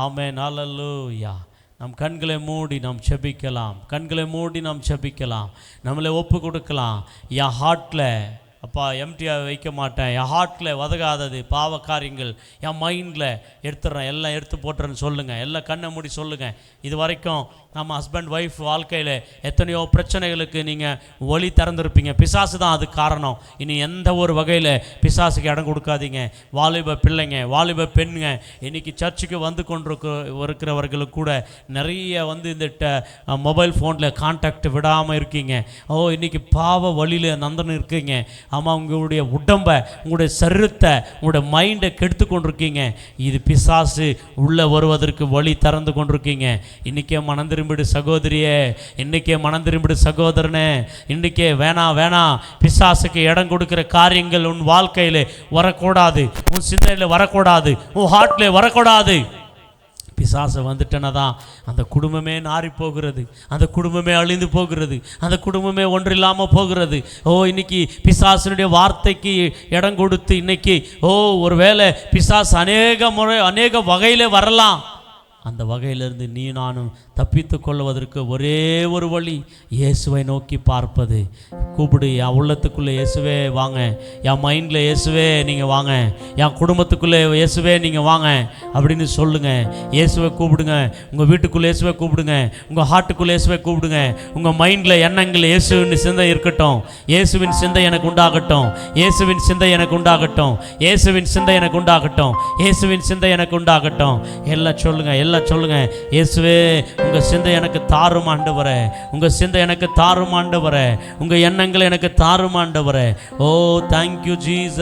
ஆமென் அல்லேலூயா, நம் கண்களை மூடி நாம் செபிக்கலாம். கண்களை மூடி நாம் செபிக்கலாம். நம்மளை ஒப்பு கொடுக்கலாம். என் ஹார்ட்டில் அப்பா எம்டியாக வைக்க மாட்டேன், என் ஹார்ட்டில் வதகாதது பாவ காரியங்கள் என் மைண்டில் எடுத்துடுறேன், எல்லாம் எடுத்து போட்டுறேன்னு சொல்லுங்கள். எல்லாம் கண்ணை மூடி சொல்லுங்கள். இது வரைக்கும் நம்ம ஹஸ்பண்ட் ஒய்ஃப் வாழ்க்கையில் எத்தனையோ பிரச்சனைகளுக்கு நீங்கள் ஒளி திறந்துருப்பீங்க. பிசாசு தான் அது காரணம். இனி எந்த ஒரு வகையில் பிசாசுக்கு இடம் கொடுக்காதீங்க. வாலிப பிள்ளைங்க, வாலிப பெண்ணுங்க, இன்றைக்கி சர்ச்சுக்கு வந்து இருக்கிறவர்களுக்கு கூட நிறைய இந்த மொபைல் ஃபோனில் கான்டாக்ட் விடாமல் இருக்கீங்க. இன்றைக்கி பாவ வழியில் நந்தன் இருக்கீங்க. ஆமாம், உங்களுடைய உடம்பை, உங்களுடைய சரீரத்தை, உங்களுடைய மைண்டை கெடுத்து கொண்டிருக்கீங்க. இது பிசாசு உள்ளே வருவதற்கு வழி திறந்து கொண்டிருக்கீங்க. இன்றைக்கே மனம் திரும்பிடு சகோதரியே, இன்றைக்கே மனம் திரும்பிடு சகோதரனே. இன்றைக்கே வேணாம், பிசாசுக்கு இடம் கொடுக்குற காரியங்கள் உன் வாழ்க்கையில் வரக்கூடாது, உன் சிந்தனையில் வரக்கூடாது, உன் ஹார்ட்டில் வரக்கூடாது. பிசாசு வந்துட்டேன்னா தான் அந்த குடும்பமே நாரி போகிறது, அந்த குடும்பமே அழிந்து போகிறது, அந்த குடும்பமே ஒன்றில்லாமல் போகிறது. இன்னைக்கு பிசாசுனுடைய வார்த்தைக்கு இடம் கொடுத்து இன்னைக்கு ஒருவேளை பிசாசு அநேக வகையில் வரலாம். அந்த வகையிலிருந்து நீ நானும் தப்பித்து கொள்வதற்கு ஒரே ஒரு வழி இயேசுவை நோக்கி பார்ப்பது. கூப்பிடு, என் உள்ளத்துக்குள்ளே இயேசுவே வாங்க, என் மைண்டில் இயேசுவே நீங்கள் வாங்க, என் குடும்பத்துக்குள்ளே இயேசுவே நீங்கள் வாங்க அப்படின்னு சொல்லுங்கள். இயேசுவை கூப்பிடுங்க. உங்கள் வீட்டுக்குள்ளே இயேசுவை கூப்பிடுங்க. உங்கள் ஹார்ட்டுக்குள்ளே இயேசுவை கூப்பிடுங்க. உங்கள் மைண்டில் எண்ணங்கள் இயேசுவின் சிந்தை இருக்கட்டும். இயேசுவின் சிந்தை எனக்கு உண்டாகட்டும். இயேசுவின் சிந்தை எனக்கு உண்டாகட்டும். இயேசுவின் சிந்தை எனக்கு உண்டாகட்டும். இயேசுவின் சிந்தை எனக்கு உண்டாகட்டும். எல்லாம் சொல்லுங்கள், எல்லாம் சொல்லுங்கள். இயேசுவே உங்கள் சிந்தை எனக்கு தாரும் ஆண்டவரே. உங்கள் சிந்தை எனக்கு தாரும் ஆண்டவரே. உங்கள் எண்ணங்கள் எனக்கு தாரும் ஆண்டவரே. ஓ தேங்க்யூ ஜீசஸ்.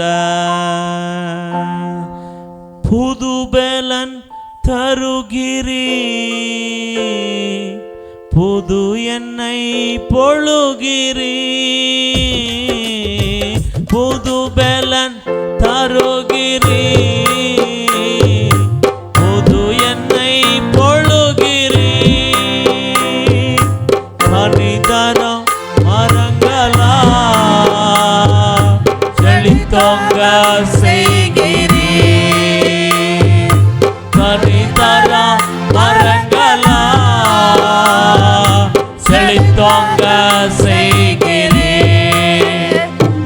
புது பலன் தருகிறீ, புது எண்ணெய் பொழுகிறீ, புது பலன் தருகிறீ, புது எண்ணெய் பொழுகிறீ, மனிதனம் மரங்களா செழித்தோங்க செய்கிறீ, மனிதனம் மரங்களா செழித்தோங்க செய்கிறீ.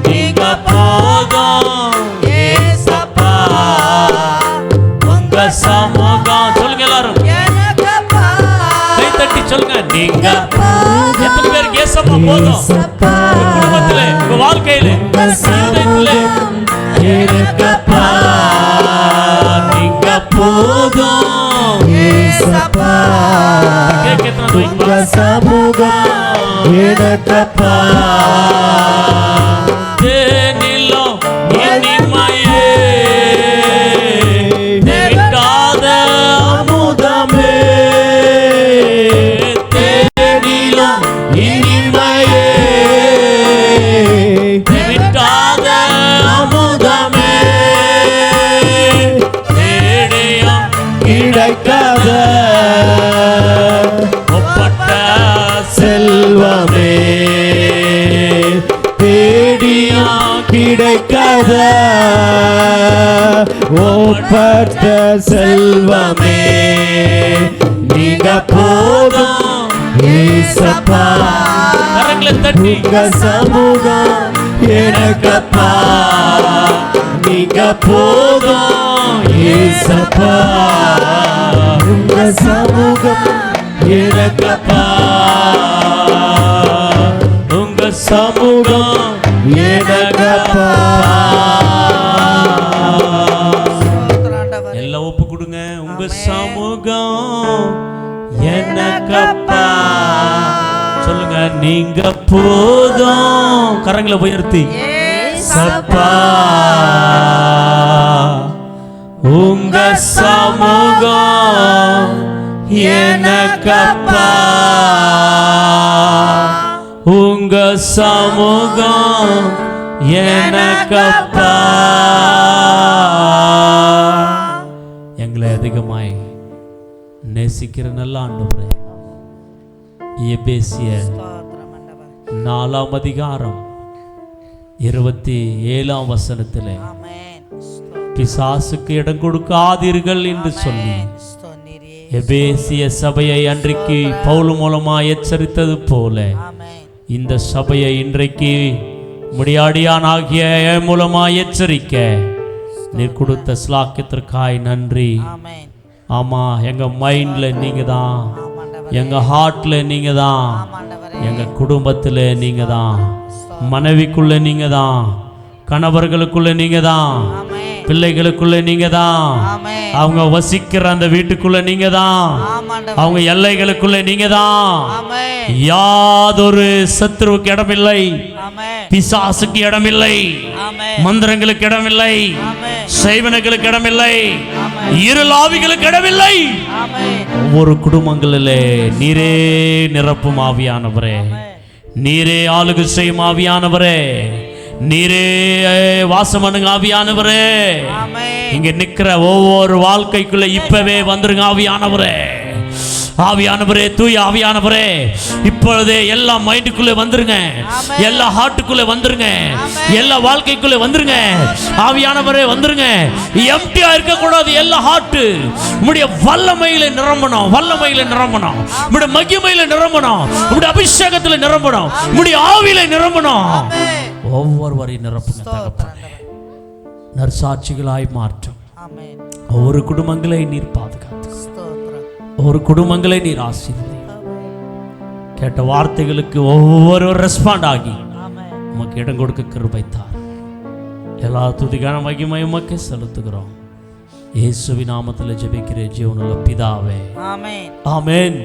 நீங்க போதும் ஏசப்பா, உங்க சமூகம். சொல்லுங்க எல்லாரும், கை தட்டி சொல்லுங்க. நீங்க எத்தனை பேருக்கு ஏசப்பா போதும்? உங்க குடும்பத்துல, உங்க வாழ்க்கையில, எனக்கப்பா நீங்க போதும் ஏசப்பா. உங்க சமூகம் எனக்கப்பா. தேனிலும் இனிமையே தேடாத அமுதமே, தேனிலும் இனிமையே தேடாத அமுதமே, தேடியும் கிடைக்காத ஒப்பட்ட செல்வமே, தேடியும் கிடைக்காத ஒப்பற்ற செல்வமே, நீங்க போதும் ஏசப்பா. கரங்களை தட்டி, உங்க சமூகம் எனக்கப்பா, நீங்க போதும் ஏசப்பா, உங்க சமூகம் எனக்கப்பா, உங்க சமூகம் எனக்கப்பா. எல்லாம் ஒப்பு கொடுங்க. உங்க சமூகம் எனக்கப்பா. சொல்லுங்க, நீங்க போதும். கரங்களை உயர்த்தி சப்பா, உங்க சமூகம் எனக்கப்பா, உங்க சமூகம் எனக்கப்பா. எங்களை அதிகமாய் நேசிக்கிற நல்ல ஆண்டவரே, எபேசியர் 4ஆம் அதிகாரம் 27ஆம் வசனத்திலே பிசாசுக்கு இடம் கொடுக்காதீர்கள் என்று சொல்லி எபேசிய சபையை அன்றைக்கு பவுல் மூலமா எச்சரித்தது போல இந்த சபையை இன்றைக்கு முடியாடியானாகிய மூலமா எச்சரிக்க நீர் கொடுத்த ஸ்லாக்கியத்திற்காய் நன்றி. ஆமா, எங்க மைண்ட்ல நீங்க தான், எங்க ஹார்ட்ல நீங்க தான், எங்க குடும்பத்துல நீங்க தான், மனைவிக்குள்ள நீங்க தான், கணவர்களுக்குள்ள நீங்க தான், பிள்ளைகளுக்குள்ள நீங்க தான், அவங்க வசிக்கிற அந்த வீட்டுக்குள்ள நீங்க தான், அவங்க எல்லைகளுக்குள்ள நீங்க தான். யாதொரு சத்துருவுக்கு இடமில்லை, பிசாசுக்கு இடமில்லை, மந்திரங்களுக்கு இடமில்லை, செய்வனைகளுக்கு இடமில்லை, இருளாவிகளுக்கு இடமில்லை. ஒவ்வொரு குடும்பங்களிலே நீரே நிரப்பும் ஆவியானவரே, நீரே ஆளுகை செய்யும் ஆவியானவரே, நீரே வாசமனுங்க ஆவியானவரே, இங்க நிக்கிற ஒவ்வொரு வாழ்க்கைக்குள்ள இப்பவே வந்துருங்க ஆவியானவரே. ஆவியானவரே, தூய ஆவியானவரே, இப்பொழுதே எல்லா மைண்டுக்குள்ளே வந்துருங்க, எல்லா ஹார்ட்டுக்குள்ளே வந்துருங்க, எல்லா வாழ்க்கைக்குள்ளே வந்துருங்க. ஆவியானவரே வந்துருங்க. எம்டியா இருக்க கூடாது. எல்லா ஹார்ட் உம்முடைய வல்லமையில நிரம்பணும், வல்லமையில நிரம்பணும், உம்முடைய மகிமையில நிரம்பணும், உம்முடைய அபிஷேகத்துல நிரம்பணும், உம்முடைய ஆவியில நிரம்பணும். ஒவ்வொருவரையும் நிரப்புங்க தகப்பனே. நற்சாட்சிகளாய் மாற்றும். ஒவ்வொரு குடும்பங்களை நீர் பாதுகாத்து, ஒவ்வொரு குடும்பங்களை நீர் ஆசீர்வதி. கேட்ட வார்த்தைகளுக்கு ஒவ்வொரு ரெஸ்பாண்ட் ஆகி உமக்கு இடம் கொடுக்க கிருபை தார். எல்லா துதிக்கான மகிமை உமக்கு செலுத்துகிறோம். இயேசுவின் நாமத்தில் ஜெபிக்கிறேன் ஜீவனுள்ள பிதாவே. ஆமென். ஆமென்.